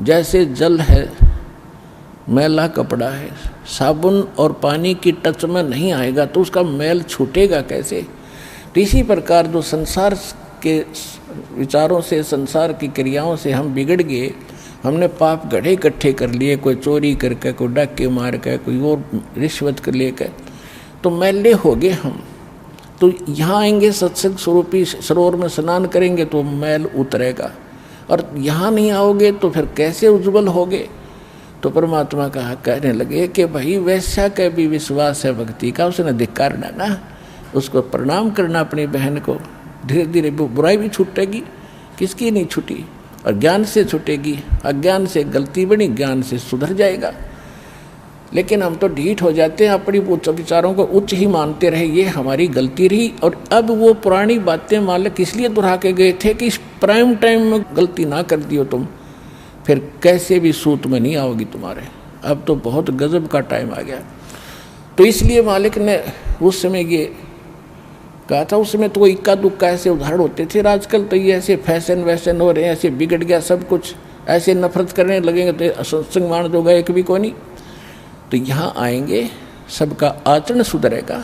जैसे जल है मैला कपड़ा है, साबुन और पानी की टच में नहीं आएगा तो उसका मैल छूटेगा कैसे। तो इसी प्रकार जो संसार के विचारों से संसार की क्रियाओं से हम बिगड़ गए, हमने पाप गढ़े इकट्ठे कर लिए, कोई चोरी करके कोई डाके मार के कोई और रिश्वत कर लेकर, तो मैले हो गए हम। तो यहाँ आएंगे सत्संग स्वरूपी सरोवर में स्नान करेंगे तो मैल उतरेगा, और यहाँ नहीं आओगे तो फिर कैसे उज्जवल होगे। तो परमात्मा कहा कहने लगे कि भाई वैसा का भी विश्वास है भक्ति का, उसने धिक्कार डाला, उसको प्रणाम करना अपनी बहन को। धीरे धीरे बुराई भी छूटेगी, किसकी नहीं छूटी, और ज्ञान से छूटेगी। अज्ञान से गलती बनी, ज्ञान से सुधर जाएगा। लेकिन हम तो ढीठ हो जाते हैं, अपनी उच्च विचारों को उच्च ही मानते रहे, ये हमारी गलती रही। और अब वो पुरानी बातें मालिक इसलिए दोहरा के गए थे कि इस प्राइम टाइम में गलती ना कर दियो तुम, फिर कैसे भी सूत में नहीं आओगी तुम्हारे। अब तो बहुत गजब का टाइम आ गया। तो इसलिए मालिक ने उस समय ये कहा था। उस समय तो इक्का दुक्का ऐसे उदाहरण होते थे, आजकल तो ये ऐसे फैशन वैशन हो रहे हैं, ऐसे बिगड़ गया सब कुछ, ऐसे नफरत करने लगेंगे तो सत्संग मान होगा एक भी को नहीं। तो यहाँ आएंगे सबका आचरण सुधरेगा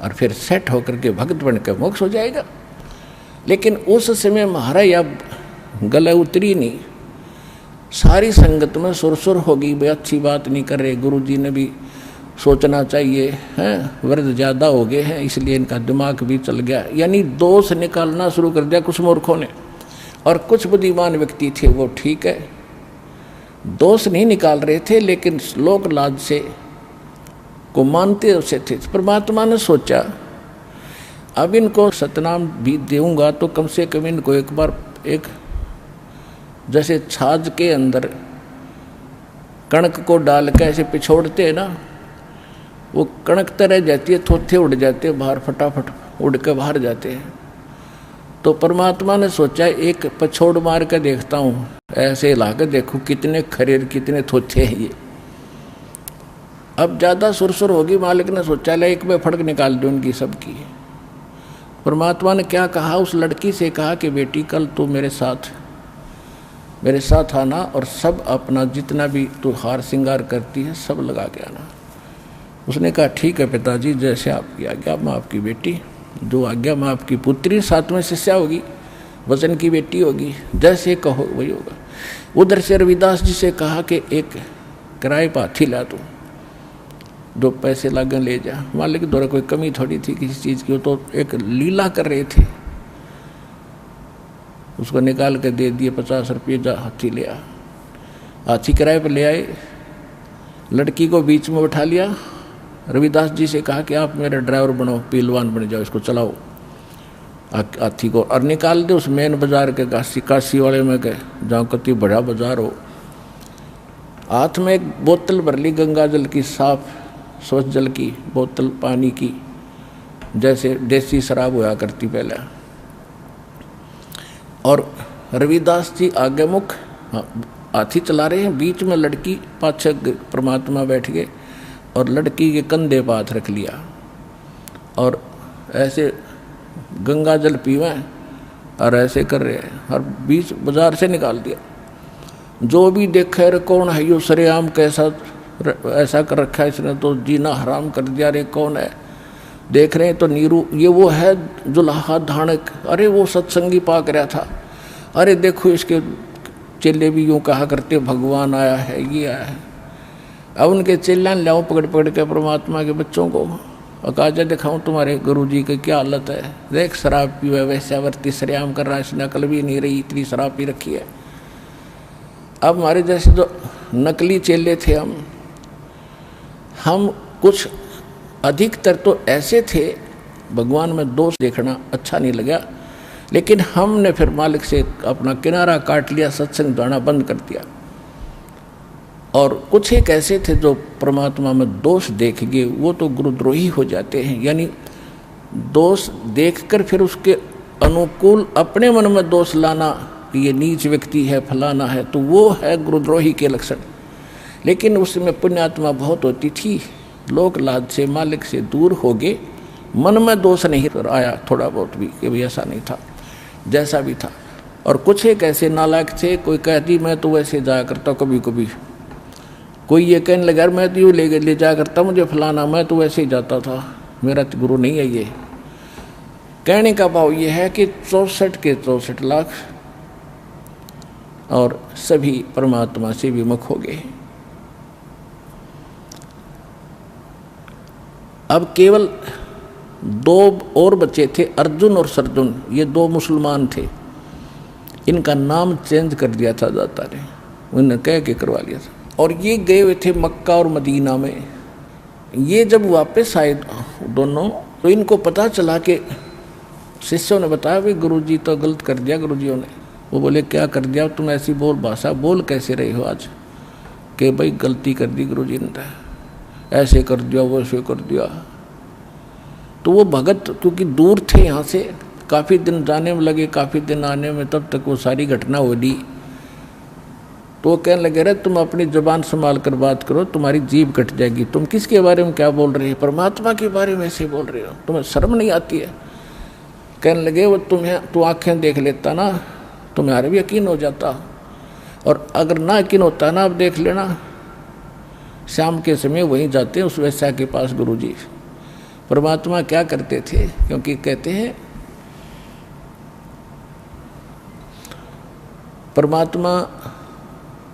और फिर सेट होकर के भक्त बन के मोक्ष हो जाएगा। लेकिन उस समय महाराज अब गले उतरी नहीं, सारी संगत में सुरसुर होगी, भाई अच्छी बात नहीं कर रहे, गुरु जी ने भी सोचना चाहिए, हैं वृद्ध ज़्यादा हो गए हैं इसलिए इनका दिमाग भी चल गया। यानी दोष निकालना शुरू कर दिया कुछ मूर्खों ने, और कुछ बुद्धिमान व्यक्ति थे वो ठीक है दोष नहीं निकाल रहे थे, लेकिन लोक लाज से को मानते उसे थे। परमात्मा ने सोचा अब इनको सतनाम भी दूंगा तो कम से कम इनको एक बार एक जैसे छाछ के अंदर कणक को डाल के ऐसे पिछोड़ते हैं ना, वो कणक तरह जाती है, थोथे उड़ जाते हैं बाहर, फटाफट उड़ के बाहर जाते हैं। तो परमात्मा ने सोचा एक पछोड़ मार के देखता हूँ, ऐसे हिला के देखूँ कितने खरेर कितने थोथे हैं ये। अब ज़्यादा सुरसुर होगी, मालिक ने सोचा ले एक में फड़क निकाल दो उनकी सबकी। परमात्मा ने क्या कहा, उस लड़की से कहा कि बेटी कल तू मेरे साथ आना और सब अपना जितना भी तू हार श्रृंगार करती है सब लगा के आना। उसने कहा ठीक है पिताजी, जैसे आपकी आज्ञा, मैं आपकी बेटी, जो आज्ञा मैं आपकी पुत्री, साथ में शिष्या होगी, वचन की बेटी होगी, जैसे कहो वही होगा। उधर से रविदास जी से कहा कि एक किराए पर हाथी ला दूँ, जो पैसे लागन ले जा। मालिक द्वारा कोई कमी थोड़ी थी किसी चीज़ की, वो तो एक लीला कर रहे थे, उसको निकाल के दे दिए 50 रुपये, जा हाथी ले आ। हाथी किराए पर ले आए, लड़की को बीच में बैठा लिया, रविदास जी से कहा कि आप मेरा ड्राइवर बनो, पहलवान बन जाओ, इसको चलाओ हाथी को, और निकाल दे उस मेन बाजार के काशी वाले में गए, जहाँ कति बड़ा बाजार हो। हाथ में एक बोतल भर ली गंगा जल की, साफ स्वच्छ जल की बोतल, पानी की, जैसे देसी शराब हुआ करती पहले। और रविदास जी आगे मुख हाथी चला रहे हैं, बीच में लड़की पाछे परमात्मा बैठ गए और लड़की के कंधे पर हाथ रख लिया और ऐसे गंगा जल पीवा और ऐसे कर रहे हैं, और बीच बाजार से निकाल दिया। जो भी देखे रे कौन है यो सरेआम, कैसा ऐसा कर रखा है इसने, तो जीना हराम कर दिया, रे कौन है। देख रहे हैं तो नीरू, ये वो है जुलाहा धानक, अरे वो सत्संगी पाक रहा था, अरे देखो इसके चेले भी यूँ कहा करते भगवान आया है, ये आया है। अब उनके चेले लाओ पकड़ पकड़ के परमात्मा के बच्चों को, और कहा जा दिखाऊँ तुम्हारे गुरु जी की क्या हालत है, देख शराब पी हुआ, वैश्यावर्ती सरेआम कर रहा है, इसने अकल भी नहीं रही, इतनी शराब पी रखी है। अब हमारे जैसे जो नकली चेले थे हम कुछ अधिकतर तो ऐसे थे, भगवान में दोष देखना अच्छा नहीं लगा, लेकिन हमने फिर मालिक से अपना किनारा काट लिया, सत्संग जाना बंद कर दिया। और कुछ एक ऐसे थे जो परमात्मा में दोष देख गए, वो तो गुरुद्रोही हो जाते हैं। यानी दोष देखकर फिर उसके अनुकूल अपने मन में दोष लाना, ये नीच व्यक्ति है, फलाना है, तो वो है गुरुद्रोही के लक्षण। लेकिन उसमें पुण्यात्मा बहुत होती थी, लोक लाज से मालिक से दूर हो गए, मन में दोष नहीं आया थोड़ा बहुत भी कि भाई ऐसा नहीं था, जैसा भी था। और कुछ एक ऐसे नालायक थे, कोई कहती मैं तो वैसे जाया करता कभी कभी, कोई ये कहने लगा मैं तो यूँ ले जाया करता, मुझे फलाना, मैं तो वैसे ही जाता था, मेरा तो गुरु नहीं है ये। कहने का भाव ये है कि 64 के 64 लाख और सभी परमात्मा से विमुख हो गए। अब केवल 2 और बचे थे, अर्जुन और सर्जुन, ये 2 मुसलमान थे, इनका नाम चेंज कर दिया था दाता ने, उन्होंने कह के करवा लिया था। और ये गए हुए थे मक्का और मदीना में। ये जब वापस आए दोनों, तो इनको पता चला कि शिष्यों ने बताया भाई गुरुजी तो गलत कर दिया गुरुजियों ने। वो बोले क्या कर दिया, तुम ऐसी भाषा बोल कैसे रहे हो आज, कि भाई गलती कर दी गुरुजी ने, ऐसे कर दिया वैसे कर दिया। तो वो भगत क्योंकि दूर थे यहाँ से, काफ़ी दिन जाने में लगे, काफ़ी दिन आने में, तब तक वो सारी घटना हो ली। तो वो कहने लगे रहे तुम अपनी जुबान संभाल कर बात करो, तुम्हारी जीभ कट जाएगी, तुम किसके बारे में क्या बोल रहे हो, परमात्मा के बारे में ऐसे बोल रहे हो, तुम्हें शर्म नहीं आती है। कहने लगे वो तू आँखें देख लेता ना, तुम्हारे भी यकीन हो जाता, और अगर ना यकीन होता ना, अब देख लेना, शाम के समय वहीं जाते उस वैश्या के पास गुरुजी। परमात्मा क्या करते थे, क्योंकि कहते हैं परमात्मा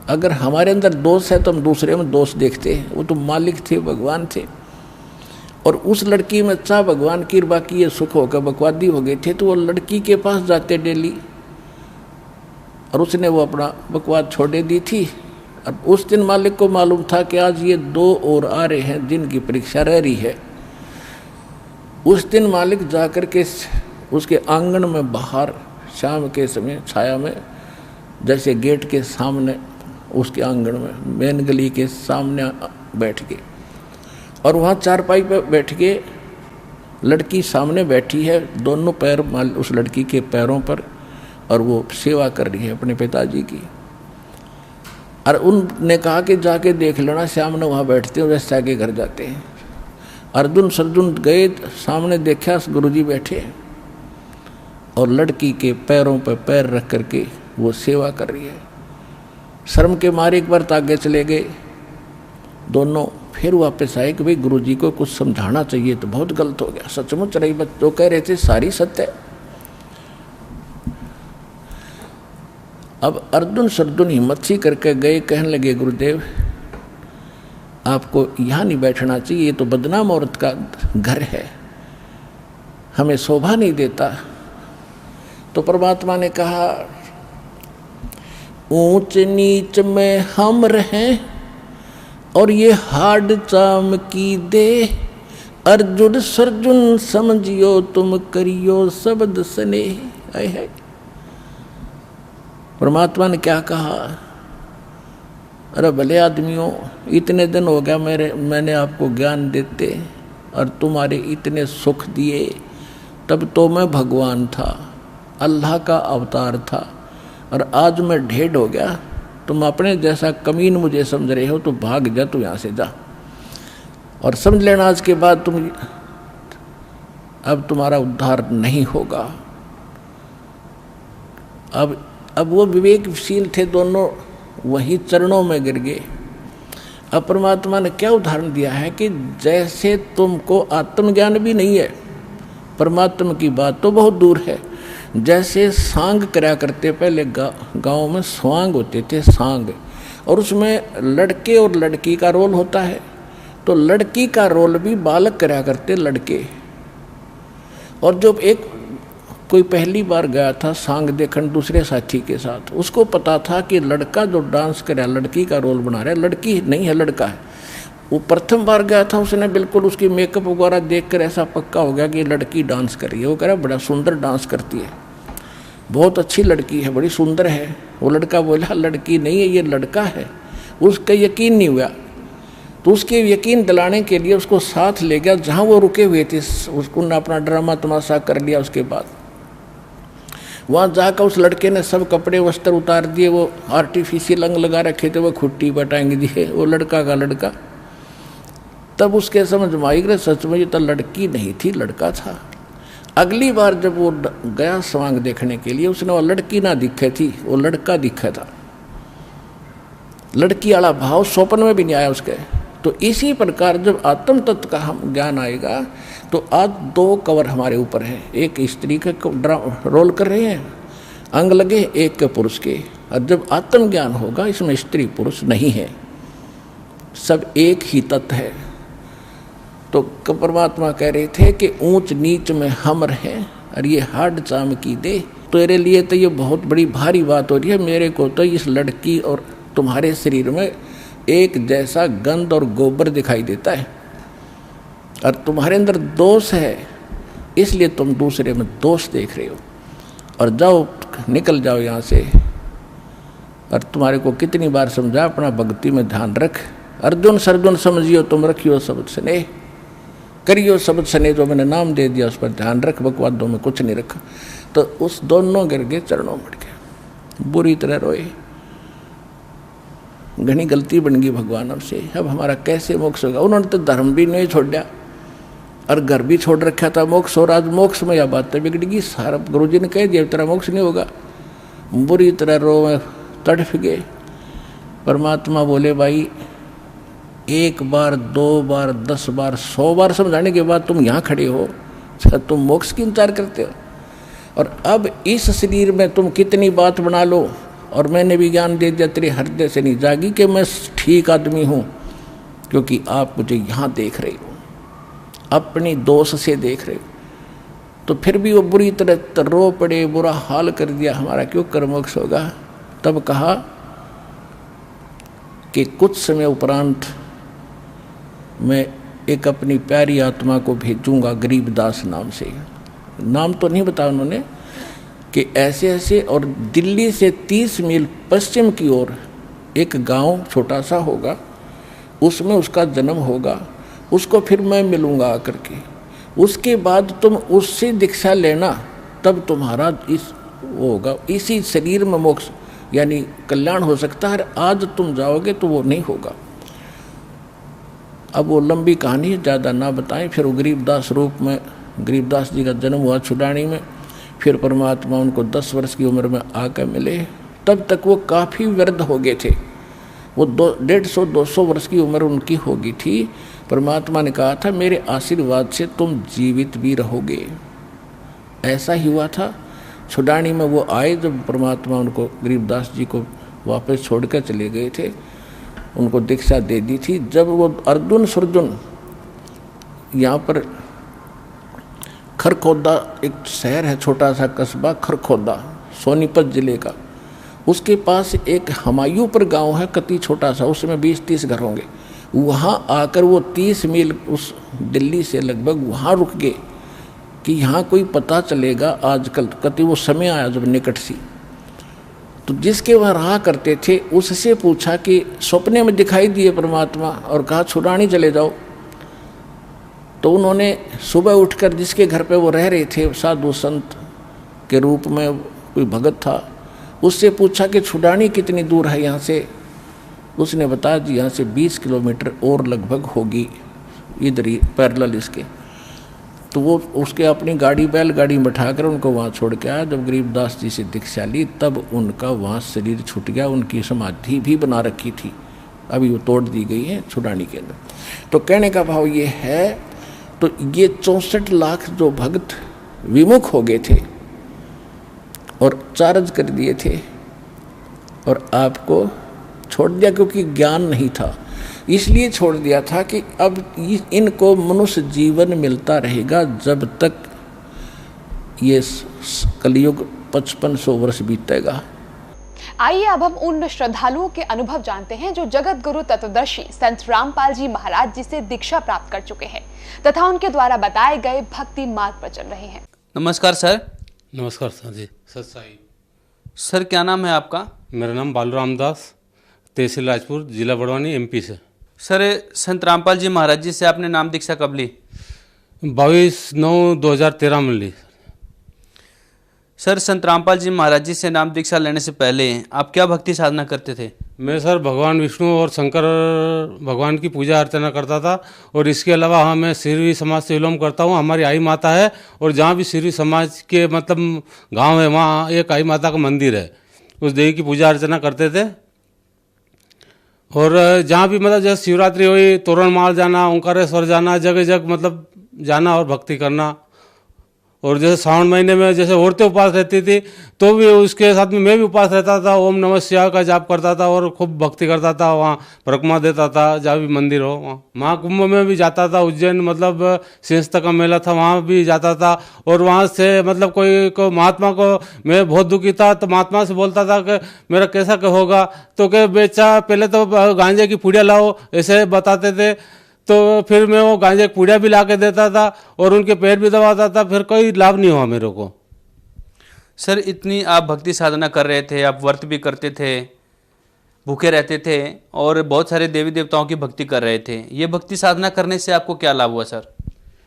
अगर हमारे अंदर दोष है तो हम दूसरे में दोष देखते हैं। वो तो मालिक थे, भगवान थे, और उस लड़की में चाह भगवान की बाकी ये सुख होकर बकवादी हो गए थे, तो वो लड़की के पास जाते डेली, और उसने वो अपना बकवाद छोड़े दी थी। अब उस दिन मालिक को मालूम था कि आज ये 2 और आ रहे हैं जिनकी परीक्षा रह रही है। उस दिन मालिक जाकर के उसके आंगन में बाहर शाम के समय छाया में, जैसे गेट के सामने उसके आंगन में मेन गली के सामने बैठ गए, और वहाँ चारपाई पर बैठ के लड़की सामने बैठी है, दोनों पैर उस लड़की के पैरों पर, और वो सेवा कर रही है अपने पिताजी की। और उनने कहा कि जाके देख लेना, सामने वहाँ बैठते हैं, वैश्या के घर जाते हैं। अर्जुन सर्जुन गए, सामने देखा गुरुजी बैठे और लड़की के पैरों पर पैर रख करके वो सेवा कर रही है। शर्म के मारे एक बार आगे चले गए दोनों, फिर वापस आए कि भाई गुरुजी को कुछ समझाना चाहिए, तो बहुत गलत हो गया, सचमुच रही बात जो कह रहे थे सारी सत्य है। अब अर्जुन सर्जुन हिम्मत सी करके गए, कहने लगे गुरुदेव आपको यहाँ नहीं बैठना चाहिए, ये तो बदनाम औरत का घर है, हमें शोभा नहीं देता। तो परमात्मा ने कहा ऊंच नीच में हम रहें और ये हाड चाम की दे, अर्जुन सर्जुन समझियो तुम करियो शब्द स्नेह। है परमात्मा ने क्या कहा, अरे भले आदमियों, इतने दिन हो गया मैंने आपको ज्ञान देते और तुम्हारे इतने सुख दिए, तब तो मैं भगवान था, अल्लाह का अवतार था, और आज मैं ढेढ़ हो गया, तुम अपने जैसा कमीन मुझे समझ रहे हो, तो भाग जा, तू यहाँ से जा, और समझ लेना आज के बाद अब तुम्हारा उद्धार नहीं होगा। अब वो विवेकशील थे दोनों, वही चरणों में गिर गए। अब परमात्मा ने क्या उदाहरण दिया है कि जैसे तुमको आत्मज्ञान भी नहीं है, परमात्मा की बात तो बहुत दूर है, जैसे सांग करा करते, पहले गांव में स्वांग होते थे, सांग, और उसमें लड़के और लड़की का रोल होता है। तो लड़की का रोल भी बालक करा करते, लड़के। और जब एक कोई पहली बार गया था सांग देखने दूसरे साथी के साथ, उसको पता था कि लड़का जो डांस कर रहा है लड़की का रोल बना रहा है, लड़की नहीं है लड़का है। वो प्रथम बार गया था, उसने बिल्कुल उसकी मेकअप वगैरह देखकर ऐसा पक्का हो गया कि लड़की डांस कर रही है। वो कह रहा बड़ा सुंदर डांस करती है, बहुत अच्छी लड़की है, बड़ी सुंदर है। वो लड़का बोला लड़की नहीं है, ये लड़का है। उसका यकीन नहीं हुआ, तो उसके यकीन दिलाने के लिए उसको साथ ले गया जहाँ वो रुके हुए थे। उसको अपना ड्रामा तमाशा कर लिया। उसके बाद वहाँ जाकर उस लड़के ने सब कपड़े वस्त्र उतार दिए, वो आर्टिफिशियल अंग लगा रखे थे, वो खुट्टी बटाएंगे दिए, वो लड़का का लड़का। तब उसके समझ में आई कि सच में ये तो लड़की नहीं थी, लड़का था। अगली बार जब वो गया स्वांग देखने के लिए, उसने वो लड़की ना दिखे थी, वो लड़का दिखा था। लड़की वाला भाव स्वप्न में भी नहीं आया उसके। तो इसी प्रकार जब आत्म तत्व का हम ज्ञान आएगा, तो आज दो कवर हमारे ऊपर है, एक स्त्री का रोल कर रहे हैं अंग लगे, एक के पुरुष के। और जब आत्म ज्ञान होगा, इसमें स्त्री पुरुष नहीं है, सब एक ही तत्व है। तो परमात्मा कह रहे थे कि ऊंच नीच में हम रहें और ये हाड चाम की दे। तेरे लिए तो ये बहुत बड़ी भारी बात हो रही है, मेरे को तो इस लड़की और तुम्हारे शरीर में एक जैसा गंध और गोबर दिखाई देता है, और तुम्हारे अंदर दोष है, इसलिए तुम दूसरे में दोष देख रहे हो। और जाओ, निकल जाओ यहाँ से। और तुम्हारे को कितनी बार समझा, अपना भक्ति में ध्यान रख। अर्जुन सर्जुन समझियो तुम, रखियो शब्द स्नेह, करियो शब्द स्नेह, जो मैंने नाम दे दिया उस पर ध्यान रख, बकवादों में कुछ नहीं रखा। तो उस दोनों गिर गए, चरणों में गए, बुरी तरह रोए। घनी गलती बन गई भगवान से, अब हमारा कैसे मोक्ष होगा। उन्होंने तो धर्म भी नहीं छोड़ा और घर भी छोड़ रखा था, मोक्ष और आज मोक्ष में यह बातें बिगड़गी। सारा गुरु जी ने कह दिया तेरा मोक्ष नहीं होगा। बुरी तरह रो तड़फ गए। परमात्मा बोले भाई, एक बार, दो बार, 10 बार, 100 बार समझाने के बाद तुम यहाँ खड़े हो, तुम मोक्ष की इंतजार करते हो। और अब इस शरीर में तुम कितनी बात बना लो, और मैंने भी ज्ञान दे दिया, तेरे हृदय से नहीं जागी कि मैं ठीक आदमी हूँ, क्योंकि आप मुझे यहाँ देख रहे हो, अपनी दोष से देख रहे हो। तो फिर भी वो बुरी तरह रो पड़े, बुरा हाल कर दिया, हमारा क्यों कर मोक्ष होगा। तब कहा कि कुछ समय उपरांत मैं एक अपनी प्यारी आत्मा को भेजूंगा, गरीबदास नाम से, नाम तो नहीं बताया उन्होंने, कि ऐसे ऐसे, और दिल्ली से 30 मील पश्चिम की ओर एक गांव छोटा सा होगा, उसमें उसका जन्म होगा, उसको फिर मैं मिलूंगा आकर के। उसके बाद तुम उससे दीक्षा लेना, तब तुम्हारा इस वो होगा, इसी शरीर में मोक्ष यानी कल्याण हो सकता है। आज तुम जाओगे तो वो नहीं होगा। अब वो लंबी कहानी है, ज़्यादा ना बताएं। फिर वो गरीबदास रूप में, गरीबदास जी का जन्म हुआ छुड़ानी में। फिर परमात्मा उनको 10 वर्ष की उम्र में आकर मिले। तब तक वो काफ़ी वृद्ध हो गए थे, वो 150-200 वर्ष की उम्र उनकी हो गई थी। परमात्मा ने कहा था मेरे आशीर्वाद से तुम जीवित भी रहोगे। ऐसा ही हुआ था। छुड़ानी में वो आए, जब परमात्मा उनको गरीबदास जी को वापस छोड़कर चले गए थे, उनको दीक्षा दे दी थी। जब वो अर्जुन सुरजुन यहाँ पर खरखोदा, एक शहर है, छोटा सा कस्बा खरखोदा, सोनीपत जिले का, उसके पास एक हमायूंपुर गांव है, कति छोटा सा, उसमें 20-30 घर होंगे। वहाँ आकर वो 30 मील उस दिल्ली से लगभग वहाँ रुक गए कि यहाँ कोई पता चलेगा आजकल। कति वो समय आया जब निकट सी, तो जिसके वहाँ रहा करते थे उससे पूछा कि सपने में दिखाई दिए परमात्मा, और कहा छुड़ानी चले जाओ। तो उन्होंने सुबह उठकर जिसके घर पे वो रह रहे थे, साधु संत के रूप में कोई भगत था, उससे पूछा कि छुड़ानी कितनी दूर है यहाँ से। उसने बताया जी यहाँ से 20 किलोमीटर और लगभग होगी, इधर ही पैरेलल इसके। तो वो उसके अपनी गाड़ी, बैलगाड़ी में बैठाकर उनको वहाँ छोड़ के आया। जब गरीबदास जी से दीक्षा ली तब उनका वहाँ शरीर छूट गया। उनकी समाधि भी बना रखी थी, अभी वो तोड़ दी गई है छुड़ानी के अंदर। तो कहने का भाव ये है, तो ये 64 लाख जो भक्त विमुख हो गए थे, और चार्ज कर दिए थे और आपको छोड़ दिया, क्योंकि ज्ञान नहीं था। इसलिए छोड़ दिया था कि अब इनको मनुष्य जीवन मिलता रहेगा जब तक ये कलयुग 5500 वर्ष बीतेगा। आइए अब हम उन श्रद्धालुओं के अनुभव जानते हैं जो जगत गुरु तत्वदर्शी संत रामपाल जी महाराज जी से दीक्षा प्राप्त कर चुके हैं तथा उनके द्वारा बताए गए भक्ति मार्ग पर चल रहे हैं। नमस्कार सर। नमस्कार सर जी। सत्साई। सर क्या नाम है आपका? मेरा नाम बालूराम दास, तहसील राजपुर, जिला बड़वानी, एमपी से। सर संत रामपाल जी महाराज जी से आपने नाम दीक्षा कब ली? 22/9/2013 में ली। सर संत रामपाल जी महाराज जी से नाम दीक्षा लेने से पहले आप क्या भक्ति साधना करते थे? मैं सर भगवान विष्णु और शंकर भगवान की पूजा अर्चना करता था और इसके अलावा हाँ मैं सिरवी समाज से विलोम करता हूँ। हमारी आई माता है और जहाँ भी सिरवी समाज के मतलब गांव है वहाँ एक आई माता का मंदिर है, उस देवी की पूजा अर्चना करते थे। और जहाँ भी मतलब जैसे शिवरात्रि हुई, तोरणमाल जाना, ओंकारेश्वर जाना, जगह जगह मतलब जाना और भक्ति करना। और जैसे श्रावण महीने में जैसे औरतें उपवास रहती थी तो भी उसके साथ में मैं भी उपवास रहता था, ओम नमः शिवाय का जाप करता था और खूब भक्ति करता था। वहाँ परिक्रमा देता था, जहाँ भी मंदिर हो वहाँ। महाकुंभ में भी जाता था, उज्जैन मतलब सिंहस्थ का मेला था वहाँ भी जाता था। और वहाँ से मतलब कोई महात्मा को मैं बहुत दुखी था तो महात्मा से बोलता था कि मेरा कैसा होगा, तो क्या बेचा पहले तो गांजे की पुड़िया लाओ, ऐसे बताते थे। तो फिर मैं वो गांजे की पुड़िया भी ला के देता था और उनके पैर भी दबाता था, फिर कोई लाभ नहीं हुआ मेरे को। सर इतनी आप भक्ति साधना कर रहे थे, आप व्रत भी करते थे, भूखे रहते थे और बहुत सारे देवी देवताओं की भक्ति कर रहे थे, ये भक्ति साधना करने से आपको क्या लाभ हुआ सर?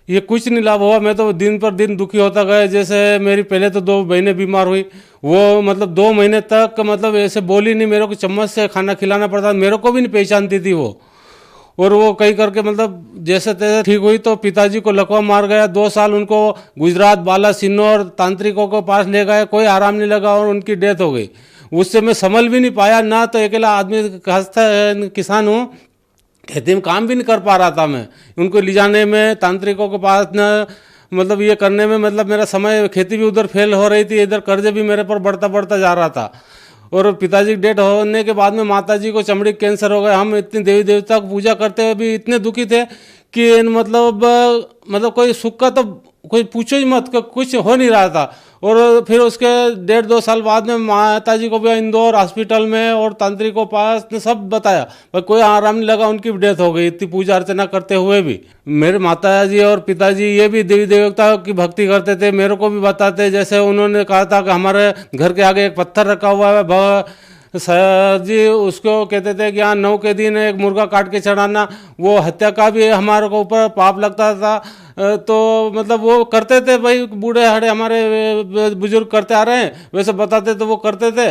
ये कुछ नहीं लाभ हुआ, मैं तो दिन पर दिन दुखी होता गया। जैसे मेरी पहले तो 2 महीने बीमार हुई, वो मतलब 2 महीने तक मतलब ऐसे बोली नहीं, मेरे को चम्मच से खाना खिलाना पड़ता, मेरे को भी नहीं पहचानती थी वो। और वो कई करके मतलब जैसे तैसे ठीक हुई तो पिताजी को लकवा मार गया। 2 साल उनको गुजरात, बाला सिन्नौर तांत्रिकों के पास ले गए, कोई आराम नहीं लगा और उनकी डेथ हो गई। उससे मैं संभल भी नहीं पाया ना, तो अकेला आदमी किसान हूँ, खेती में काम भी नहीं कर पा रहा था मैं। उनको ले जाने में, तांत्रिकों के पास न मतलब ये करने में मतलब मेरा समय, खेती भी उधर फेल हो रही थी, इधर कर्ज भी मेरे पर बढ़ता जा रहा था। और पिताजी की डेथ होने के बाद में माताजी को चमड़ी कैंसर हो गया। हम इतने देवी देवता को पूजा करते हुए भी इतने दुखी थे कि मतलब कोई सुख का तो कोई पूछो ही मत, कुछ हो नहीं रहा था। और फिर उसके 1.5-2 साल बाद में माताजी को भी इंदौर हॉस्पिटल में और तांत्रिकों पास ने सब बताया, पर कोई आराम नहीं लगा, उनकी डेथ हो गई इतनी पूजा अर्चना करते हुए भी। मेरे माताजी और पिताजी ये भी देवी देवता की भक्ति करते थे, मेरे को भी बताते। जैसे उन्होंने कहा था कि हमारे घर के आगे एक पत्थर रखा हुआ है सर जी, उसको कहते थे कि यहाँ 9 के दिन एक मुर्गा काट के चढ़ाना, वो हत्या का भी हमारे को ऊपर पाप लगता था। तो मतलब वो करते थे, भाई बूढ़े हड़े हमारे बुजुर्ग करते आ रहे हैं, वैसे बताते तो वो करते थे।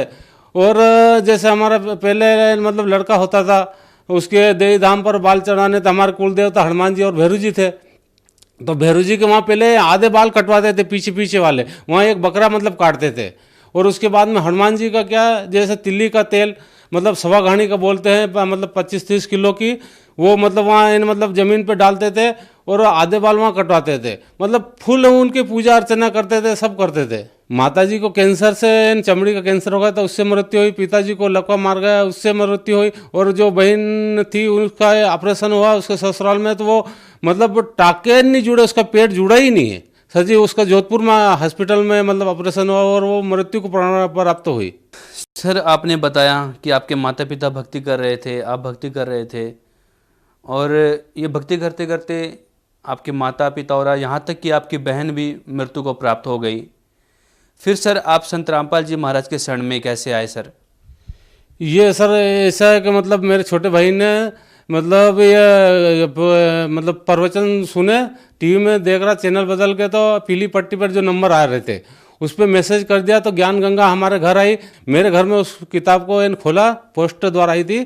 और जैसे हमारा पहले मतलब लड़का होता था, उसके देवी धाम पर बाल चढ़ाने थे। हमारे कुल देवता हनुमान जी और भैरू जी थे, तो भैरू जी के वहाँ पहले आधे बाल कटवाते थे, पीछे वाले, वहाँ एक बकरा मतलब काटते थे। और उसके बाद में हनुमान जी का क्या, जैसे तिल्ली का तेल मतलब 1.25 घानी का बोलते हैं, मतलब 25-30 किलो की, वो मतलब वहाँ मतलब ज़मीन पे डालते थे और आधे बाल वहाँ कटवाते थे। मतलब फुल उनकी पूजा अर्चना करते थे, सब करते थे। माताजी को कैंसर से चमड़ी का कैंसर हो गया तो उससे मृत्यु हुई, पिताजी को लकवा मार गया, उससे मृत्यु हुई। और जो बहन थी उसका ऑपरेशन हुआ उसके ससुराल में, तो वो मतलब टाके नहीं जुड़े, उसका पेट जुड़ा ही नहीं है सर जी। उसका जोधपुर में हॉस्पिटल में मतलब ऑपरेशन हुआ और वो मृत्यु को प्राप्त हुई। सर आपने बताया कि आपके माता पिता भक्ति कर रहे थे, आप भक्ति कर रहे थे, और ये भक्ति करते करते आपके माता पिता और यहाँ तक कि आपकी बहन भी मृत्यु को प्राप्त हो गई। फिर सर आप संत रामपाल जी महाराज के शरण में कैसे आए सर? ये सर ऐसा है कि मतलब मेरे छोटे भाई ने मतलब ये मतलब प्रवचन सुने, टीवी में देख रहा, चैनल बदल के, तो पीली पट्टी पर जो नंबर आ रहे थे उस पर मैसेज कर दिया, तो ज्ञान गंगा हमारे घर आई। मेरे घर में उस किताब को खोला, पोस्ट द्वारा आई थी,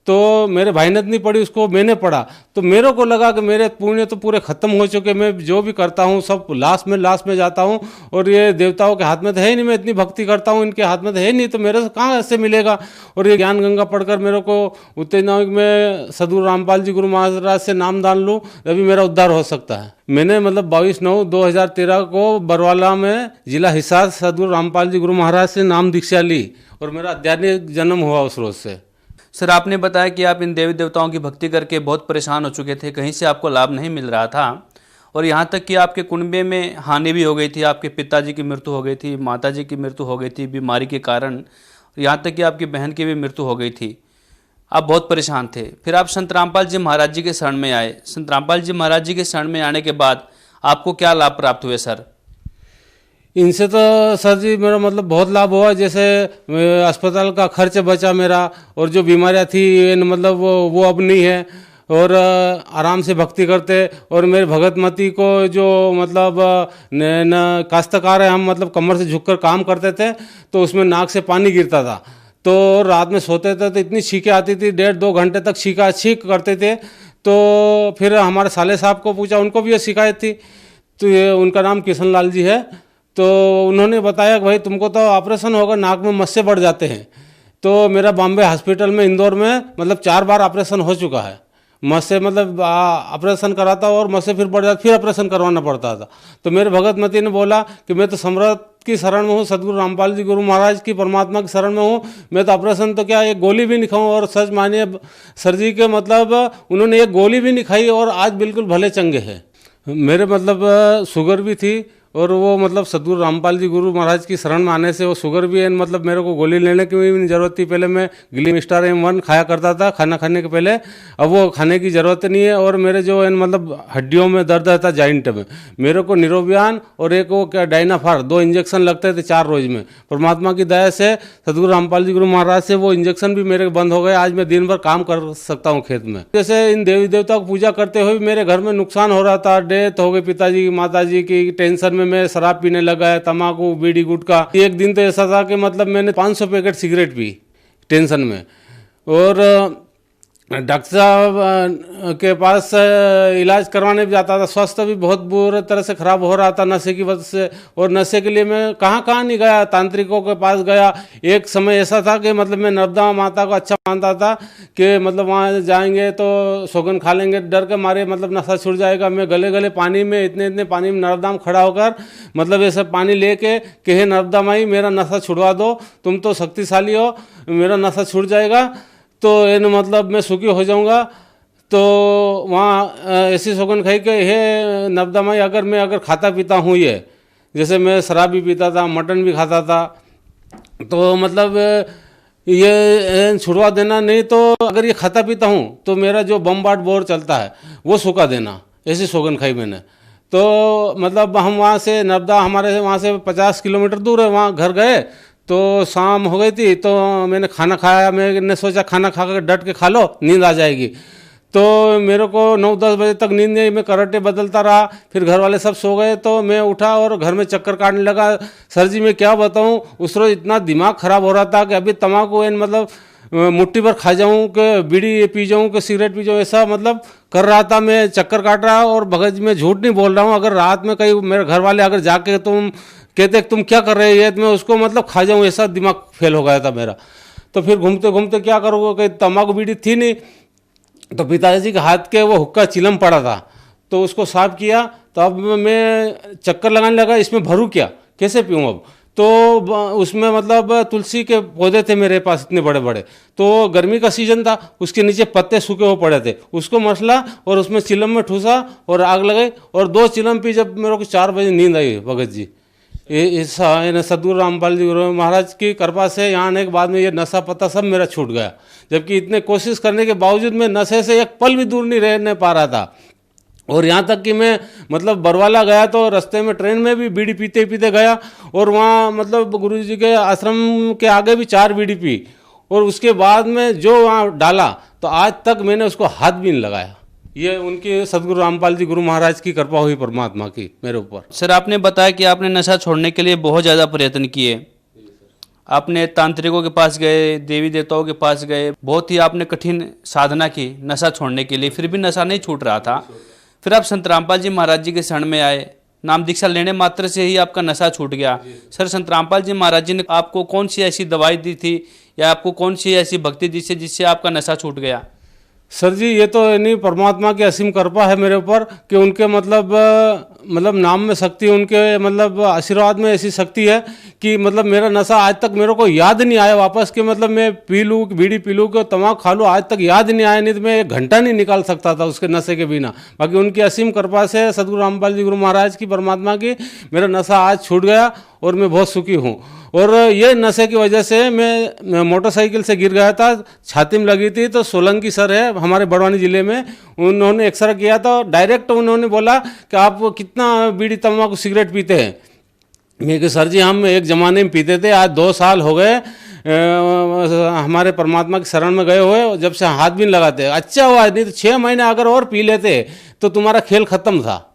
तो मेरे भाई ने नहीं पढ़ी, उसको मैंने पढ़ा। तो मेरे को लगा कि मेरे पुण्य तो पूरे खत्म हो चुके, मैं जो भी करता हूँ सब लास्ट में जाता हूँ, और ये देवताओं के हाथ में तो है ही नहीं, मैं इतनी भक्ति करता हूँ इनके हाथ में तो है नहीं, तो मेरे से कहाँ ऐसे मिलेगा। और ये ज्ञान गंगा पढ़कर मेरे को उत्तेजना हुई कि मैं सदगुरु रामपाल जी गुरु महाराज से नाम दान लूँ, तभी मेरा उद्धार हो सकता है। मैंने मतलब 22/9/2013 को बरवाला में जिला हिसार सदगुरु रामपाल जी गुरु महाराज से नाम दीक्षा ली, और मेरा आध्यात्मिक जन्म हुआ उस रोज से। सर, आपने बताया कि आप इन देवी देवताओं की भक्ति करके बहुत परेशान हो चुके थे, कहीं से आपको लाभ नहीं मिल रहा था, और यहाँ तक कि आपके कुनबे में हानि भी हो गई थी, आपके पिताजी की मृत्यु हो गई थी, माताजी की मृत्यु हो गई थी बीमारी के कारण, यहाँ तक कि आपकी बहन की भी मृत्यु हो गई थी। आप बहुत परेशान थे। फिर आप संत रामपाल जी महाराज जी के शरण में आए। संत रामपाल जी महाराज जी के शरण में आने के बाद आपको क्या लाभ प्राप्त हुए सर? इनसे तो सर जी मेरा मतलब बहुत लाभ हुआ, जैसे अस्पताल का खर्च बचा मेरा, और जो बीमारियां थी मतलब वो अब नहीं है, और आराम से भक्ति करते। और मेरे भगतमती को जो मतलब काश्तकार है, हम मतलब कमर से झुककर काम करते थे, तो उसमें नाक से पानी गिरता था, तो रात में सोते थे तो इतनी छींकें आती थी, 1.5-2 घंटे तक छींक करते थे। तो फिर हमारे साले साहब को पूछा, उनको भी ये शिकायत थी, तो ये उनका नाम किशन लाल जी है, तो उन्होंने बताया कि भाई तुमको तो ऑपरेशन होगा, नाक में मस्से बढ़ जाते हैं। तो मेरा बॉम्बे हॉस्पिटल में इंदौर में मतलब 4 बार ऑपरेशन हो चुका है, मस्से मतलब ऑपरेशन कराता और मस्से फिर बढ़ जाता, फिर ऑपरेशन करवाना पड़ता था। तो मेरे भगतमती ने बोला कि मैं तो सम्राट की शरण में हूँ, सदगुरु रामपाल जी गुरु महाराज की परमात्मा की शरण में हूँ, मैं तो ऑपरेशन तो क्या एक गोली भी नहीं खाऊँ। और सच मानिए सर जी के मतलब उन्होंने एक गोली भी नहीं खाई, और आज बिल्कुल भले चंगे हैं। मेरे मतलब शुगर भी थी, और वो मतलब सदगुरु रामपाल जी गुरु महाराज की शरण में आने से वो शुगर भी है, मतलब मेरे को गोली लेने की भी नहीं जरूरत थी। पहले मैं ग्लीम स्टार M1 खाया करता था खाना खाने के पहले, अब वो खाने की ज़रूरत नहीं है। और मेरे जो मतलब हड्डियों में दर्द रहता जॉइंट में, मेरे को निरोबियान और एक वो क्या डायनाफार 2 इंजेक्शन लगते थे 4 रोज में। परमात्मा की दया से सदगुरु रामपाल जी गुरु महाराज से वो इंजेक्शन भी मेरे बंद हो गए, आज मैं दिन भर काम कर सकता हूँ खेत में। जैसे इन देवी देवताओं की पूजा करते हुए मेरे घर में नुकसान हो रहा था, डेथ हो गई पिताजी की माताजी की, टेंशन में मैं शराब पीने लगा है, तम्बाकू बीड़ी गुटखा। एक दिन तो ऐसा था कि मतलब मैंने 500 पैकेट सिगरेट पी टेंशन में, और डॉक्टर साहब के पास इलाज करवाने भी जाता था, स्वास्थ्य भी बहुत बुरी तरह से खराब हो रहा था नशे की वजह से। और नशे के लिए मैं कहाँ नहीं गया, तांत्रिकों के पास गया। एक समय ऐसा था कि मतलब मैं नर्मदा माता को अच्छा मानता था कि मतलब वहाँ जाएंगे तो सौगन खा लेंगे, डर के मारे मतलब नशा छूट जाएगा। मैं गले पानी में इतने पानी में नर्मदा में खड़ा होकर मतलब ऐसा पानी लेके कि हे नर्मदा माई मेरा नशा छुड़वा दो, तुम तो शक्तिशाली हो, मेरा नशा छूट जाएगा तो इन मतलब मैं सुखी हो जाऊंगा। तो वहाँ ऐसी सौगन खाई कि हे नर्मदा माई अगर खाता पीता हूँ, ये जैसे मैं शराब भी पीता था, मटन भी खाता था, तो मतलब ये छुड़वा देना, नहीं तो अगर ये खाता पीता हूँ तो मेरा जो बमबाट बोर चलता है वो सुखा देना। ऐसी सौगन खाई मैंने। तो मतलब हम वहाँ से नर्मदा हमारे वहाँ से 50 किलोमीटर दूर है, वहाँ घर गए तो शाम हो गई थी, तो मैंने खाना खाया। मैंने सोचा खाना खा कर डट के खा लो, नींद आ जाएगी। तो मेरे को 9-10 बजे तक नींद नहीं, मैं करवटें बदलता रहा। फिर घर वाले सब सो गए तो मैं उठा और घर में चक्कर काटने लगा। सर जी मैं क्या बताऊं, उस रोज इतना दिमाग खराब हो रहा था कि अभी तम्बाकू मतलब मुट्ठी भर खा जाऊं कि बीड़ी पी जाऊं कि सिगरेट पी जाऊं, ऐसा मतलब कर रहा था। मैं चक्कर काट रहा और भगत में झूठ नहीं बोल रहा हूँ, अगर रात में कहीं मेरे घर वाले अगर जाके तुम कहते तुम क्या कर रहे हैं, तो मैं उसको मतलब खा जाऊँ, ऐसा दिमाग फेल हो गया था मेरा। तो फिर घूमते घूमते क्या करूँगा, कहीं तम्बाकू बीड़ी थी नहीं, तो पिताजी के हाथ के वो हुक्का चिलम पड़ा था, तो उसको साफ किया। तो अब मैं चक्कर लगाने लगा, इसमें भरूँ क्या, कैसे पीऊँ अब। तो उसमें मतलब तुलसी के पौधे थे मेरे पास इतने बड़े बड़े, तो गर्मी का सीजन था, उसके नीचे पत्ते सूखे हुए पड़े थे, उसको मसला और उसमें चिलम में ठूसा और आग लगाई और 2 चिलम पी। जब मेरे को 4 बजे नींद आई भगत जी, ये सदगुरु रामपाल जी गुरु महाराज की कृपा से यहाँ आने के बाद में ये नशा पता सब मेरा छूट गया। जबकि इतने कोशिश करने के बावजूद मैं नशे से एक पल भी दूर नहीं रहने पा रहा था। और यहाँ तक कि मैं मतलब बरवाला गया तो रास्ते में ट्रेन में भी बीड़ी पीते पीते गया, और वहाँ मतलब गुरु जी के आश्रम के आगे भी 4 बीड़ी पी, और उसके बाद में जो वहाँ डाला तो आज तक मैंने उसको हाथ भी नहीं लगाया। ये उनके सदगुरु रामपाल जी गुरु महाराज की कृपा हुई परमात्मा की मेरे ऊपर। सर आपने बताया कि आपने नशा छोड़ने के लिए बहुत ज़्यादा प्रयत्न किए, आपने तांत्रिकों के पास गए, देवी देवताओं के पास गए, बहुत ही आपने कठिन साधना की नशा छोड़ने के लिए, फिर भी नशा नहीं छूट रहा था। फिर आप संत रामपाल जी महाराज जी के शरण में आए, नाम दीक्षा लेने मात्र से ही आपका नशा छूट गया। सर, संत रामपाल जी महाराज जी ने आपको कौन सी ऐसी दवाई दी थी या आपको कौन सी ऐसी भक्ति दी थी जिससे आपका नशा छूट गया? सर जी, ये तो नहीं परमात्मा की असीम कृपा है मेरे ऊपर कि उनके मतलब नाम में शक्ति, उनके मतलब आशीर्वाद में ऐसी शक्ति है कि मतलब मेरा नशा आज तक मेरे को याद नहीं आया वापस कि मतलब मैं पी लूँ, बीड़ी पी लूँ, कि तम्बाकू खा लूँ, आज तक याद नहीं आया। नहीं तो मैं 1 घंटा नहीं निकाल सकता था उसके नशे के बिना। बाकी उनकी असीम कृपा से, सदगुरु रामपाल जी गुरु महाराज की, परमात्मा की, मेरा नशा आज छूट गया और मैं बहुत सुखी हूँ। और ये नशे की वजह से मैं मोटरसाइकिल से गिर गया था, छाती में लगी थी। तो सोलंकी सर है हमारे बड़वानी ज़िले में, उन्होंने एक्सरे किया था, डायरेक्ट उन्होंने बोला कि आप कितना बीड़ी तम्बाकू सिगरेट पीते हैं। मैं कि सर जी हम एक ज़माने में पीते थे, आज 2 साल हो गए हमारे परमात्मा की शरण में गए हुए, जब से हाथ भी नहीं लगाते। अच्छा हुआ, नहीं तो 6 महीने अगर और पी लेते तो तुम्हारा खेल खत्म था,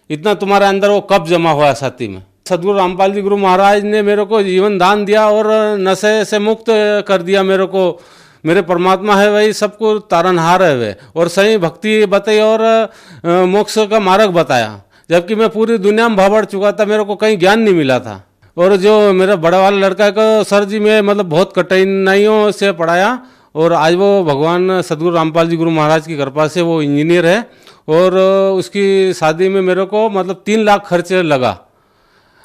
इतना तुम्हारे अंदर वो कब जमा हुआ छाती में। सदगुरु रामपाल जी गुरु महाराज ने मेरे को जीवन दान दिया और नशे से मुक्त कर दिया मेरे को। मेरे परमात्मा है वही सबको तारनहार है वे, और सही भक्ति बताई और मोक्ष का मार्ग बताया। जबकि मैं पूरी दुनिया में भावड़ चुका था, मेरे को कहीं ज्ञान नहीं मिला था। और जो मेरा बड़ा वाला लड़का को सर जी मैं मतलब बहुत कठिनाइयों से पढ़ाया, और आज वो भगवान सदगुरु रामपाल जी गुरु महाराज की कृपा से वो इंजीनियर है। और उसकी शादी में मेरे को मतलब 3 लाख खर्च लगा,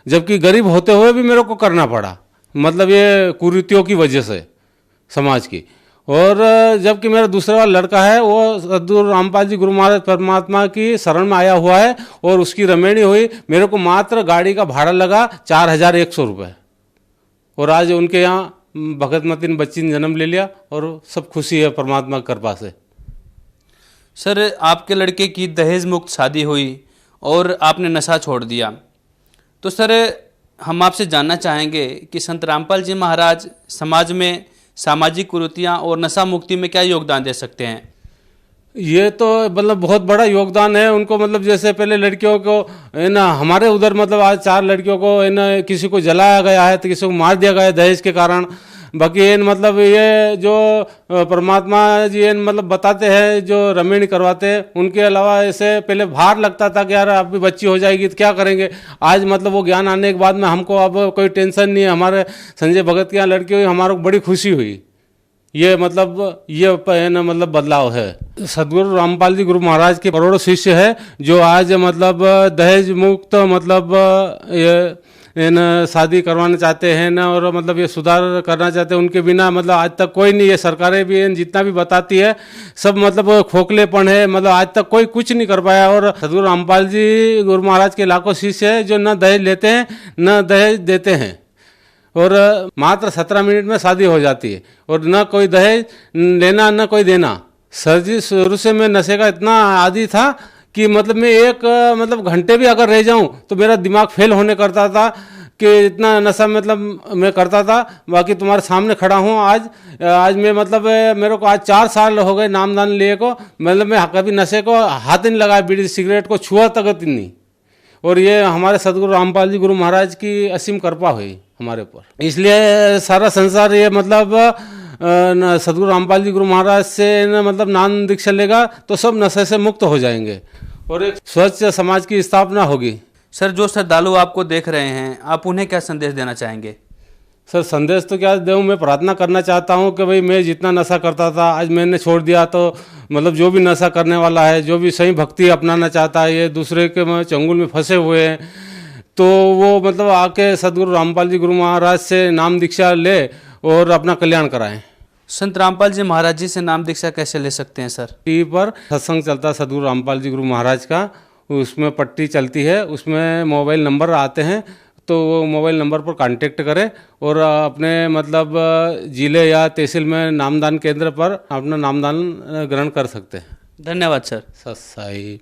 जबकि गरीब होते हुए भी मेरे को करना पड़ा, मतलब ये कुरीतियों की वजह से समाज की। और जबकि मेरा दूसरा वाला लड़का है वो सदगुरु रामपाल जी गुरु महाराज परमात्मा की शरण में आया हुआ है, और उसकी रमेणी हुई। मेरे को मात्र गाड़ी का भाड़ा लगा 4100 रुपये, और आज उनके यहाँ भगत मतीन बच्ची ने जन्म ले लिया, और सब खुशी है परमात्मा की कृपा से। सर, आपके लड़के की दहेज मुक्त शादी हुई और आपने नशा छोड़ दिया, तो सर हम आपसे जानना चाहेंगे कि संत रामपाल जी महाराज समाज में सामाजिक कुरीतियाँ और नशा मुक्ति में क्या योगदान दे सकते हैं? ये तो मतलब बहुत बड़ा योगदान है उनको। मतलब जैसे पहले लड़कियों को है ना, हमारे उधर मतलब आज 4 लड़कियों को है ना, किसी को जलाया गया है तो किसी को मार दिया गया है दहेज के कारण। बाकी मतलब ये जो परमात्मा जी मतलब बताते हैं, जो रमेणी करवाते हैं, उनके अलावा ऐसे पहले भार लगता था कि यार अब भी बच्ची हो जाएगी तो क्या करेंगे। आज मतलब वो ज्ञान आने के बाद में हमको अब कोई टेंशन नहीं है। हमारे संजय भगत की यहाँ लड़की हुई, हमारे को बड़ी खुशी हुई। ये मतलब ये है ना मतलब बदलाव है। सदगुरु रामपाल जी गुरु महाराज के करोड़ों शिष्य है जो आज मतलब दहेज मुक्त मतलब ये न शादी करवाना चाहते हैं ना, और मतलब ये सुधार करना चाहते हैं। उनके बिना मतलब आज तक कोई नहीं, ये सरकारें भी जितना भी बताती है सब मतलब खोखलेपन है, मतलब आज तक कोई कुछ नहीं कर पाया। और सदगुरु रामपाल जी गुरु महाराज के लाखों शिष्य है जो न दहेज लेते हैं न दहेज देते हैं, और मात्र 17 मिनट में शादी हो जाती है, और न कोई दहेज लेना न कोई देना। सर जी, शुरू से मैं नशे का इतना आदी था कि मतलब मैं एक मतलब घंटे भी अगर रह जाऊं तो मेरा दिमाग फेल होने करता था कि इतना नशा मतलब मैं करता था। बाकी तुम्हारे सामने खड़ा हूं आज मैं मतलब मेरे को आज 4 साल हो गए नामदान लिए को, मतलब मैं कभी नशे को हाथ नहीं लगाया, बीड़ी सिगरेट को छुआ तक नहीं। और ये हमारे सदगुरु रामपाल जी गुरु महाराज की असीम कृपा हुई हमारे ऊपर। इसलिए सारा संसार ये मतलब सदगुरु रामपाल जी गुरु महाराज से मतलब नाम दीक्षा लेगा तो सब नशे से मुक्त हो जाएंगे और एक स्वच्छ समाज की स्थापना होगी। सर, जो श्रद्धालु आपको देख रहे हैं, आप उन्हें क्या संदेश देना चाहेंगे? सर, संदेश तो क्या दूँ, मैं प्रार्थना करना चाहता हूँ कि भाई मैं जितना नशा करता था आज मैंने छोड़ दिया, तो मतलब जो भी नशा करने वाला है, जो भी सही भक्ति अपनाना चाहता है, ये दूसरे के चंगुल में फंसे हुए हैं, तो वो मतलब आके सदगुरु रामपाल जी गुरु महाराज से नाम दीक्षा ले और अपना कल्याण कराएं। संत रामपाल जी महाराज जी से नाम दीक्षा कैसे ले सकते हैं सर? टीवी पर सत्संग चलता है सदगुरु रामपाल जी गुरु महाराज का, उसमें पट्टी चलती है, उसमें मोबाइल नंबर आते हैं, तो वो मोबाइल नंबर पर कांटेक्ट करें और अपने मतलब जिले या तहसील में नामदान केंद्र पर अपना नामदान ग्रहण कर सकते हैं। धन्यवाद सर। सत साई।